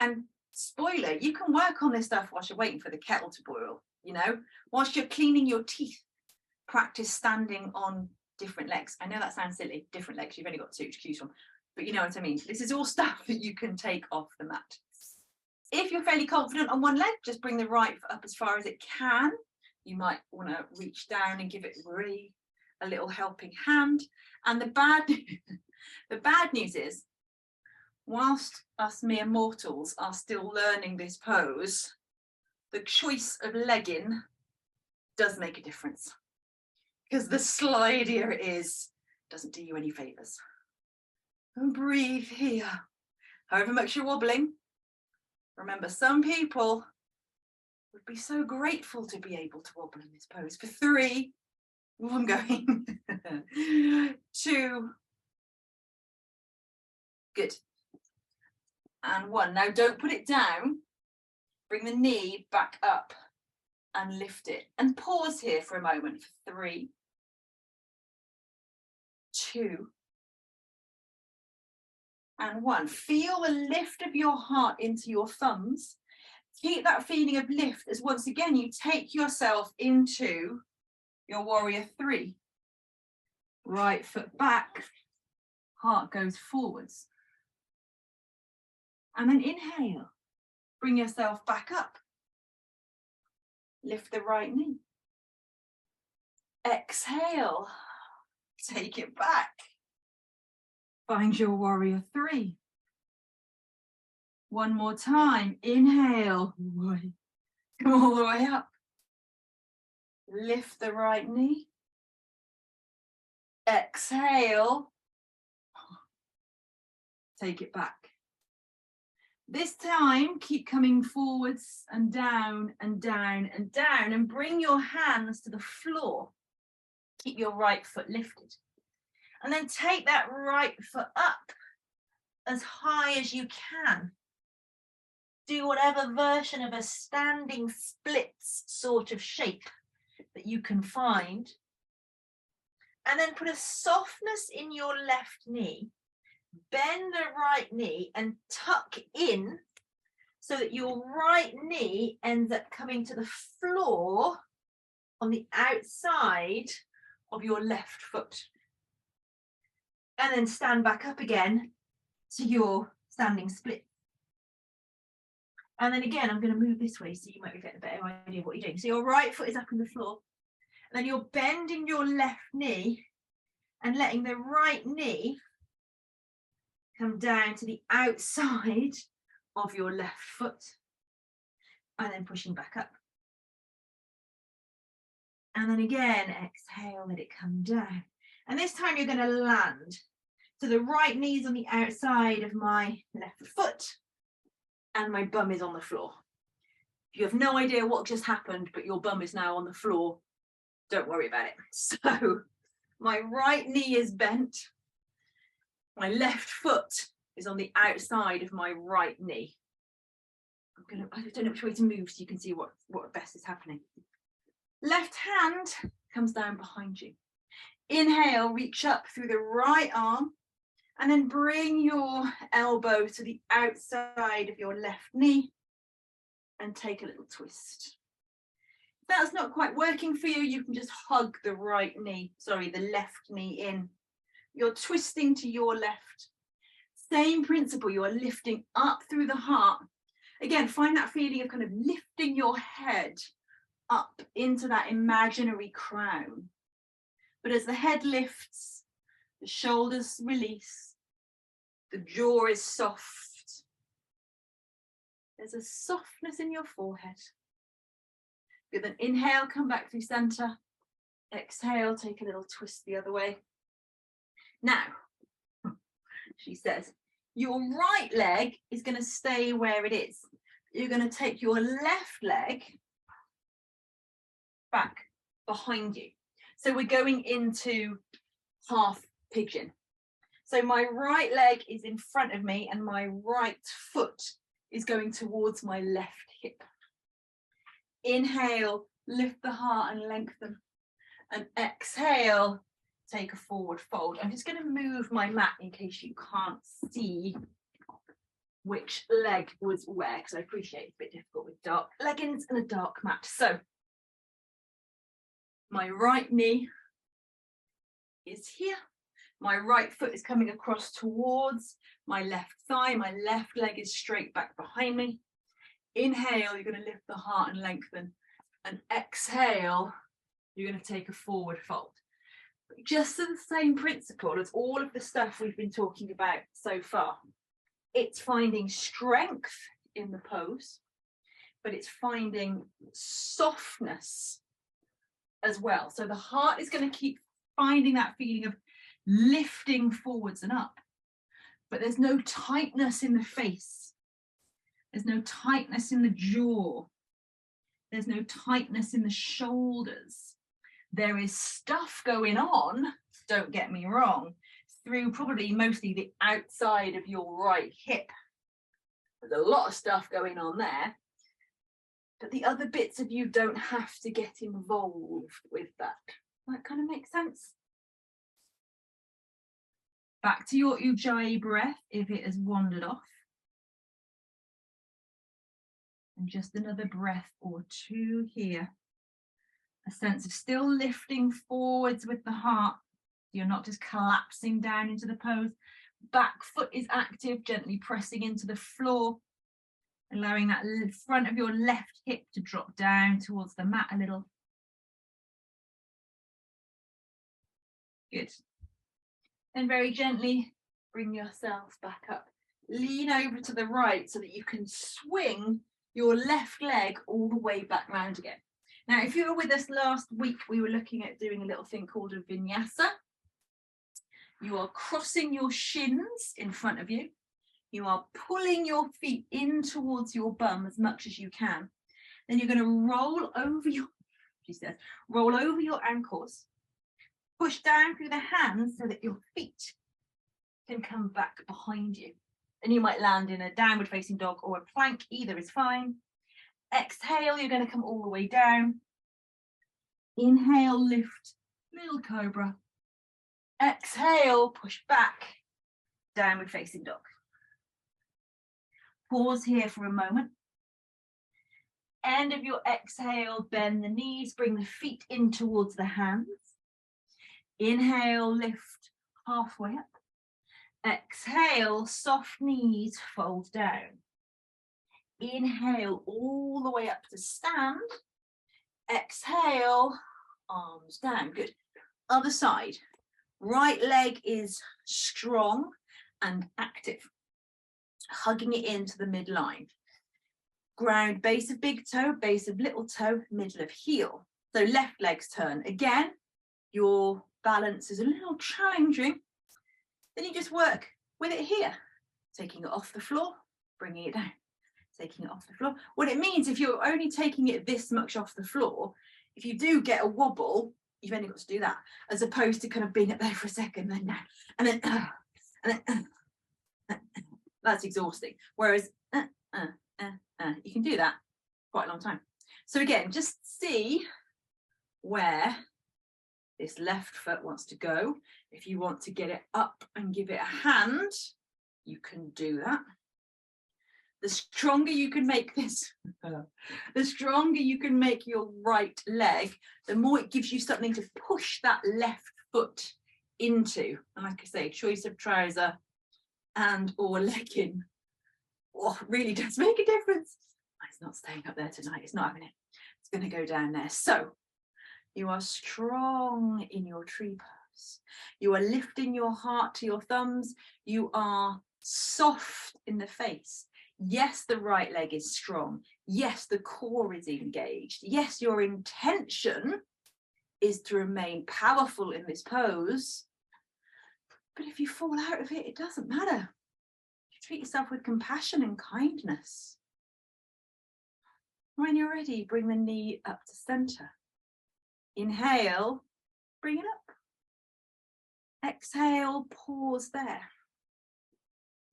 And spoiler, you can work on this stuff whilst you're waiting for the kettle to boil, you know, whilst you're cleaning your teeth, practice standing on different legs. I know that sounds silly, different legs, you've only got two to choose from, but you know what I mean. This is all stuff that you can take off the mat. If you're fairly confident on one leg, just bring the right foot up as far as it can. You might want to reach down and give it really a little helping hand. And the bad news is, whilst us mere mortals are still learning this pose, the choice of legging does make a difference. Because the slidier it is, doesn't do you any favours. And breathe here. However much you're wobbling, remember, some people would be so grateful to be able to wobble in this pose. For 3, I'm going 2, good, and 1. Now don't put it down, bring the knee back up and lift it, and pause here for a moment for 3, 2, and 1. Feel the lift of your heart into your thumbs. Keep that feeling of lift as once again you take yourself into your warrior 3. Right foot back, heart goes forwards. And then inhale, bring yourself back up. Lift the right knee. Exhale, take it back. Find your warrior 3. One more time, inhale, come all the way up. Lift the right knee. Exhale, take it back. This time, keep coming forwards and down and down and down, and bring your hands to the floor. Keep your right foot lifted. And then take that right foot up as high as you can. Do whatever version of a standing splits sort of shape that you can find. And then put a softness in your left knee. Bend the right knee and tuck in so that your right knee ends up coming to the floor on the outside of your left foot. And then stand back up again to your standing split. And then again, I'm going to move this way so you might get a better idea of what you're doing. So your right foot is up on the floor. And then you're bending your left knee and letting the right knee come down to the outside of your left foot. And then pushing back up. And then again, exhale, let it come down. And this time you're going to land. So the right knee's on the outside of my left foot and my bum is on the floor. If you have no idea what just happened, but your bum is now on the floor, don't worry about it. So my right knee is bent. My left foot is on the outside of my right knee. I don't know which way to move so you can see what best is happening. Left hand comes down behind you. Inhale, reach up through the right arm and then bring your elbow to the outside of your left knee and take a little twist. If that's not quite working for you, you can just hug the the left knee in. You're twisting to your left. Same principle, you are lifting up through the heart. Again, find that feeling of kind of lifting your head up into that imaginary crown. But as the head lifts, the shoulders release, the jaw is soft. There's a softness in your forehead. Good, then inhale, come back through center. Exhale, take a little twist the other way. Now, she says, your right leg is going to stay where it is. You're going to take your left leg back behind you. So we're going into half pigeon. So my right leg is in front of me and my right foot is going towards my left hip. Inhale, lift the heart and lengthen. And exhale, take a forward fold. I'm just going to move my mat in case you can't see which leg was where, because I appreciate it's a bit difficult with dark leggings and a dark mat. So my right knee is here. My right foot is coming across towards my left thigh. My left leg is straight back behind me. Inhale, you're going to lift the heart and lengthen. And exhale, you're going to take a forward fold. Just the same principle as all of the stuff we've been talking about so far. It's finding strength in the pose, but it's finding softness as well. So the heart is going to keep finding that feeling of lifting forwards and up, but there's no tightness in the face. There's no tightness in the jaw. There's no tightness in the shoulders. There is stuff going on, don't get me wrong, through probably mostly the outside of your right hip. There's a lot of stuff going on there, but the other bits of you don't have to get involved with that. That kind of makes sense. Back to your Ujjayi breath if it has wandered off. And just another breath or two here. A sense of still lifting forwards with the heart. You're not just collapsing down into the pose. Back foot is active, gently pressing into the floor, allowing that front of your left hip to drop down towards the mat a little. Good. Then very gently bring yourself back up. Lean over to the right so that you can swing your left leg all the way back round again. Now, if you were with us last week, we were looking at doing a little thing called a vinyasa. You are crossing your shins in front of you. You are pulling your feet in towards your bum as much as you can. Then you're going to roll over your ankles, push down through the hands so that your feet can come back behind you. And you might land in a downward facing dog or a plank, either is fine. Exhale, you're going to come all the way down. Inhale, lift, little cobra. Exhale, push back, downward facing dog. Pause here for a moment. End of your exhale, bend the knees, bring the feet in towards the hands. Inhale, lift halfway up. Exhale, soft knees, fold down. Inhale all the way up to stand. Exhale, arms down. Good. Other side. Right leg is strong and active. Hugging it into the midline. Ground base of big toe, base of little toe, middle of heel. So left leg's turn. Again, your balance is a little challenging. Then you just work with it here. Taking it off the floor, bringing it down. Taking it off the floor. What it means, if you're only taking it this much off the floor, if you do get a wobble, you've only got to do that, as opposed to kind of being up there for a second, then down, and then that's exhausting. Whereas you can do that quite a long time. So again, just see where this left foot wants to go. If you want to get it up and give it a hand, you can do that. The stronger you can make this, the stronger you can make your right leg, the more it gives you something to push that left foot into. And like I say, choice of trouser and or legging, really does make a difference. It's not staying up there tonight, it's not having it. It's going to go down there. So you are strong in your tree pose. You are lifting your heart to your thumbs. You are soft in the face. Yes, the right leg is strong. Yes, the core is engaged. Yes, your intention is to remain powerful in this pose. But if you fall out of it, it doesn't matter. You treat yourself with compassion and kindness. When you're ready, bring the knee up to center. Inhale, bring it up. Exhale, pause there.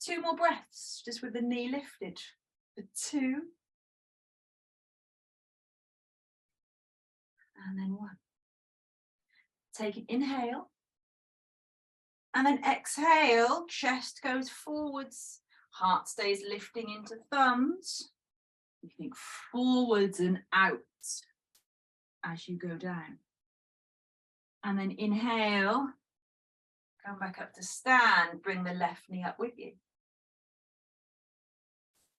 2 more breaths, just with the knee lifted. For 2. And then 1. Take an inhale. And then exhale, chest goes forwards. Heart stays lifting into thumbs. You think forwards and out as you go down. And then inhale, come back up to stand, bring the left knee up with you.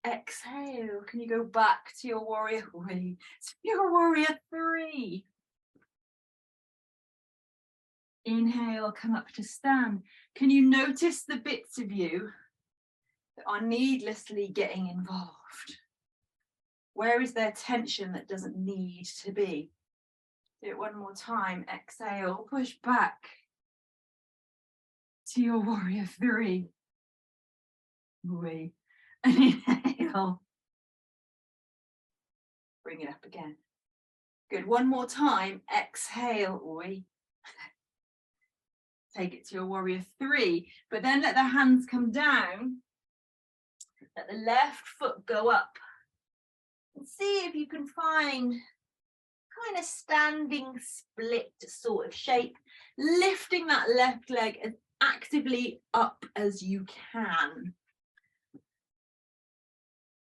Exhale, can you go back to your warrior 3, to your warrior 3. Inhale, come up to stand. Can you notice the bits of you that are needlessly getting involved? Where is there tension that doesn't need to be? Do it one more time. Exhale, push back to your warrior 3. And inhale. Bring it up again. Good. One more time. Exhale. Take it to your warrior 3. But then let the hands come down. Let the left foot go up. And see if you can find kind of standing split sort of shape. Lifting that left leg as actively up as you can.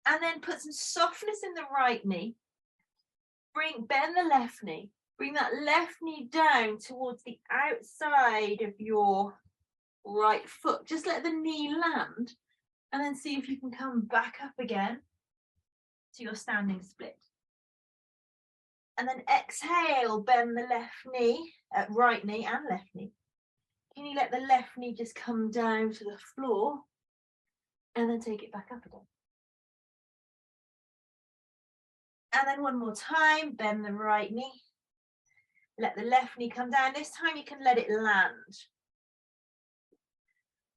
And then put some softness in the right knee. Bend the left knee. Bring that left knee down towards the outside of your right foot. Just let the knee land. And then see if you can come back up again to your standing split. And then exhale, bend the left knee, right knee and left knee. Can you let the left knee just come down to the floor? And then take it back up again. And then one more time, bend the right knee. Let the left knee come down. This time you can let it land.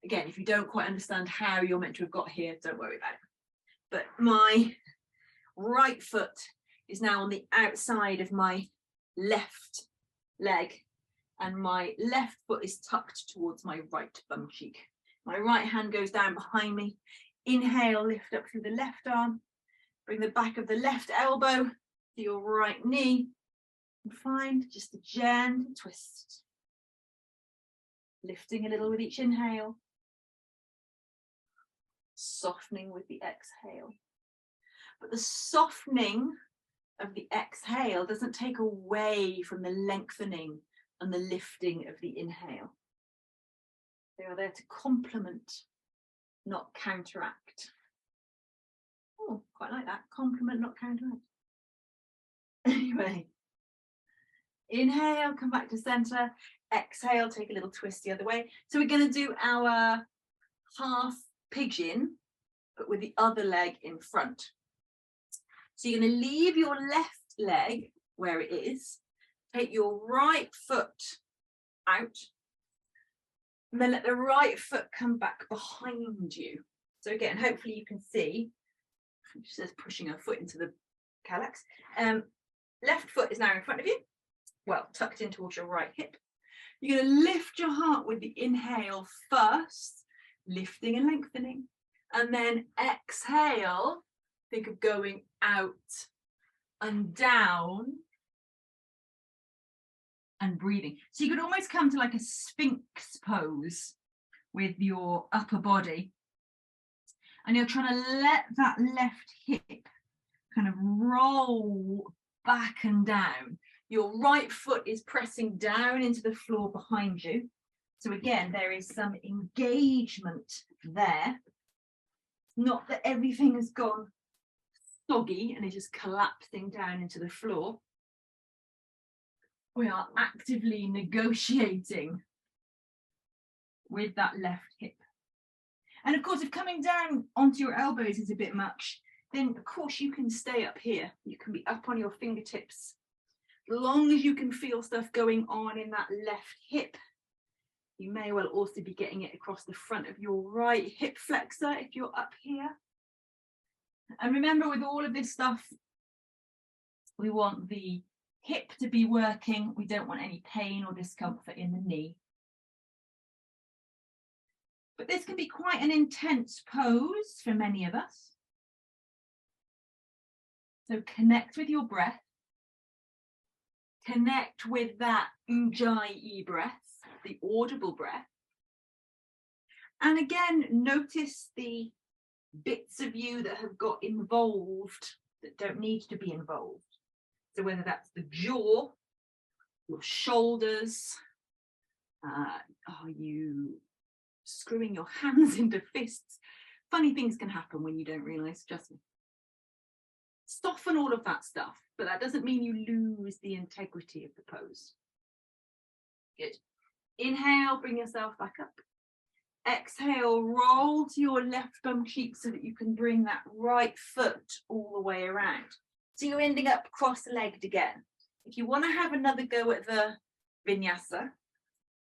Again, if you don't quite understand how you're meant to have got here, don't worry about it. But my right foot is now on the outside of my left leg, and my left foot is tucked towards my right bum cheek. My right hand goes down behind me. Inhale, lift up through the left arm. Bring the back of the left elbow to your right knee. And find just a gentle twist. Lifting a little with each inhale. Softening with the exhale. But the softening of the exhale doesn't take away from the lengthening and the lifting of the inhale. They are there to complement, not counteract. Oh, quite like that. Complement, not counteract. Anyway. Inhale, come back to center. Exhale, take a little twist the other way. So we're going to do our half pigeon, but with the other leg in front. So you're going to leave your left leg where it is. Take your right foot out. And then let the right foot come back behind you. So again, hopefully you can see. It says pushing a foot into the calyx. Left foot is now in front of you. Well, tucked in towards your right hip. You're going to lift your heart with the inhale first, lifting and lengthening. And then exhale, think of going out and down and breathing. So you could almost come to like a Sphinx pose with your upper body. And you're trying to let that left hip kind of roll back and down. Your right foot is pressing down into the floor behind you. So again, there is some engagement there. Not that everything has gone soggy and is just collapsing down into the floor. We are actively negotiating with that left hip. And of course, if coming down onto your elbows is a bit much, then of course you can stay up here. You can be up on your fingertips. As long as you can feel stuff going on in that left hip, you may well also be getting it across the front of your right hip flexor if you're up here. And remember, with all of this stuff, we want the hip to be working. We don't want any pain or discomfort in the knee. But this can be quite an intense pose for many of us. So connect with your breath. Connect with that ujjayi breath, the audible breath. And again, notice the bits of you that have got involved that don't need to be involved. So whether that's the jaw, your shoulders, are you screwing your hands into fists? Funny things can happen when you don't realise, trust me. Soften all of that stuff, but that doesn't mean you lose the integrity of the pose. Good. Inhale, bring yourself back up. Exhale, roll to your left bum cheek so that you can bring that right foot all the way around. So you're ending up cross-legged again. If you want to have another go at the vinyasa,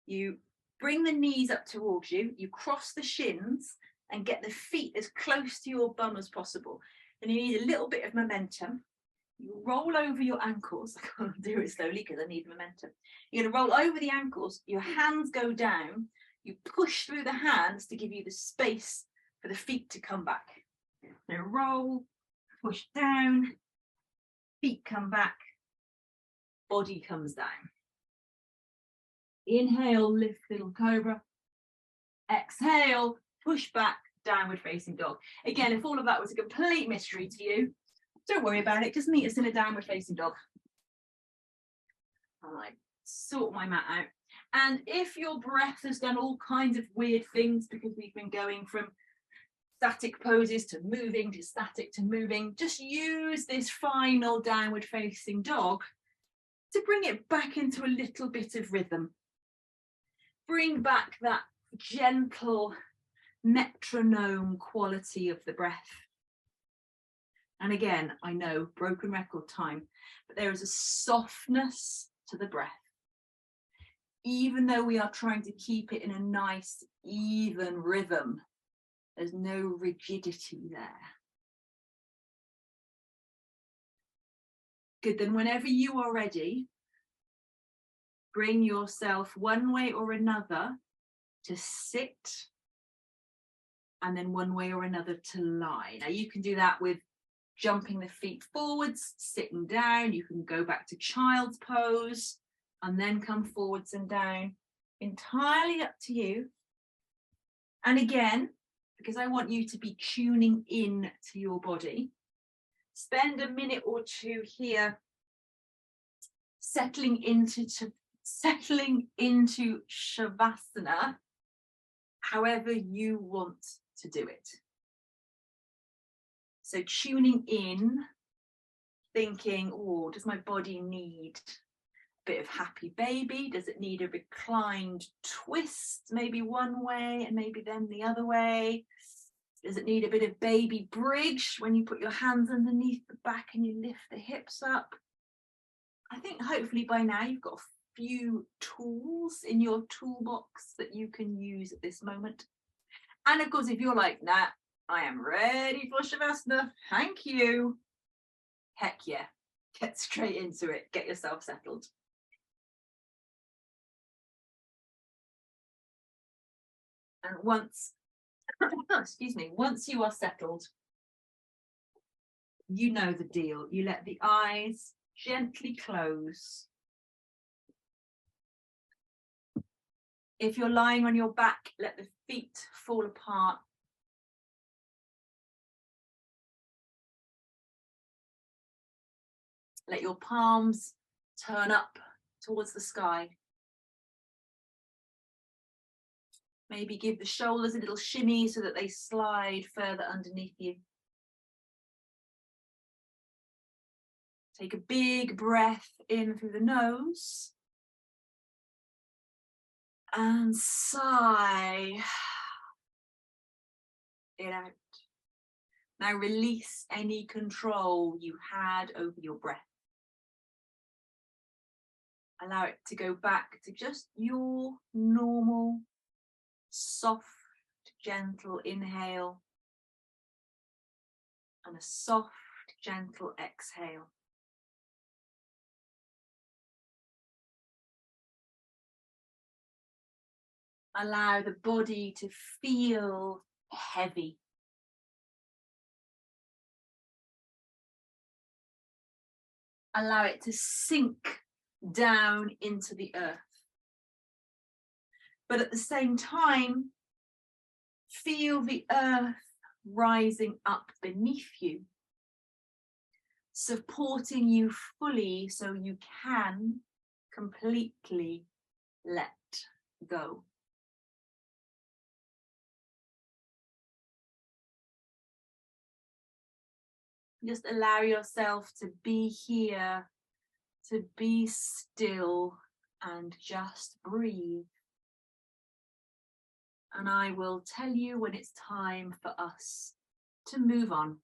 you bring the knees up towards you, you cross the shins and get the feet as close to your bum as possible. And you need a little bit of momentum. You roll over your ankles. I can't do it slowly because I need momentum. You're going to roll over the ankles, your hands go down, you push through the hands to give you the space for the feet to come back. So roll, push down, feet come back, body comes down. Inhale, lift little cobra. Exhale, push back, downward facing dog. Again, if all of that was a complete mystery to you, don't worry about it. Just meet us in a downward facing dog. All right, sort my mat out. And if your breath has done all kinds of weird things because we've been going from static poses to moving to static to moving, just use this final downward facing dog to bring it back into a little bit of rhythm. Bring back that gentle metronome quality of the breath. And again, I know, broken record time, but there is a softness to the breath. Even though we are trying to keep it in a nice, even rhythm, there's no rigidity there. Good, then whenever you are ready, bring yourself one way or another to sit, and then one way or another to lie. Now you can do that with jumping the feet forwards, sitting down. You can go back to child's pose and then come forwards and down. Entirely up to you. And again, because I want you to be tuning in to your body, spend a minute or two here settling into Shavasana however you want to do it. So tuning in, thinking, oh, does my body need a bit of happy baby? Does it need a reclined twist, maybe one way and maybe then the other way? Does it need a bit of baby bridge when you put your hands underneath the back and you lift the hips up? I think hopefully by now you've got a few tools in your toolbox that you can use at this moment. And of course, if you're like, nah, I am ready for Shavasana, thank you. Heck yeah, get straight into it, get yourself settled. And once, excuse me, once you are settled, you know the deal. You let the eyes gently close. If you're lying on your back, let the feet fall apart. Let your palms turn up towards the sky. Maybe give the shoulders a little shimmy so that they slide further underneath you. Take a big breath in through the nose. And sigh it out. Now release any control you had over your breath. Allow it to go back to just your normal, soft, gentle inhale and a soft, gentle exhale. Allow the body to feel heavy. Allow it to sink down into the earth. But at the same time, feel the earth rising up beneath you, supporting you fully so you can completely let go. Just allow yourself to be here, to be still, and just breathe. And I will tell you when it's time for us to move on.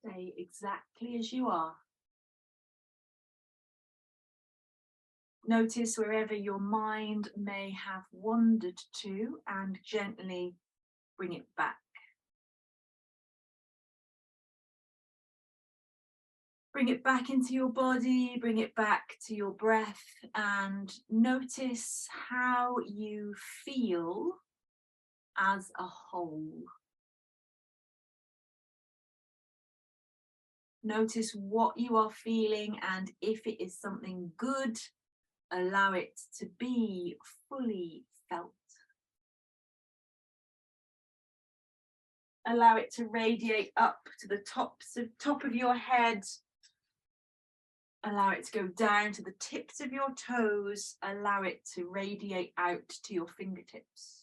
Stay exactly as you are. Notice wherever your mind may have wandered to and gently bring it back. Bring it back into your body, bring it back to your breath, and notice how you feel as a whole. Notice what you are feeling, and if it is something good, allow it to be fully felt. Allow it to radiate up to the top of your head. Allow it to go down to the tips of your toes. Allow it to radiate out to your fingertips.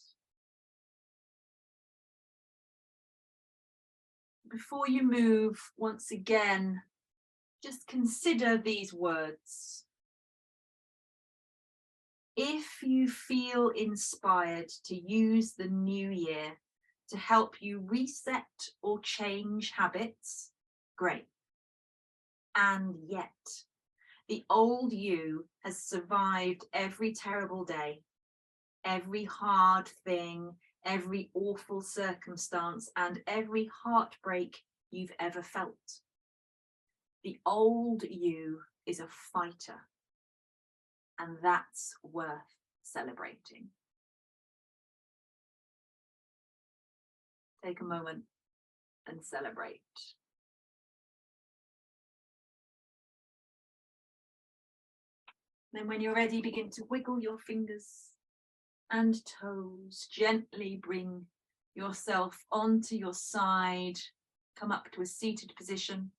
Before you move, once again, just consider these words. If you feel inspired to use the new year to help you reset or change habits, great. And yet, the old you has survived every terrible day, every hard thing, every awful circumstance, and every heartbreak you've ever felt. The old you is a fighter, and that's worth celebrating. Take a moment and celebrate. Then when you're ready, begin to wiggle your fingers and toes. Gently bring yourself onto your side. Come up to a seated position.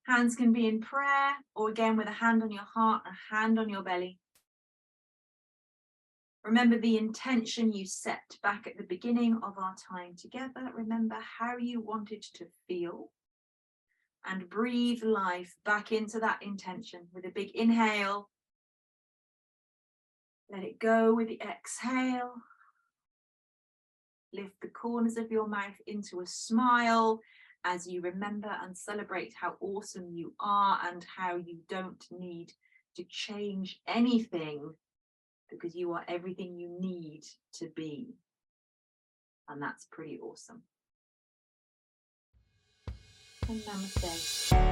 Hands can be in prayer, or again with a hand on your heart, a hand on your belly. Remember the intention you set back at the beginning of our time together. Remember how you wanted to feel, and breathe life back into that intention with a big inhale. Let it go with the exhale. Lift the corners of your mouth into a smile as you remember and celebrate how awesome you are and how you don't need to change anything, because you are everything you need to be. And that's pretty awesome. And namaste.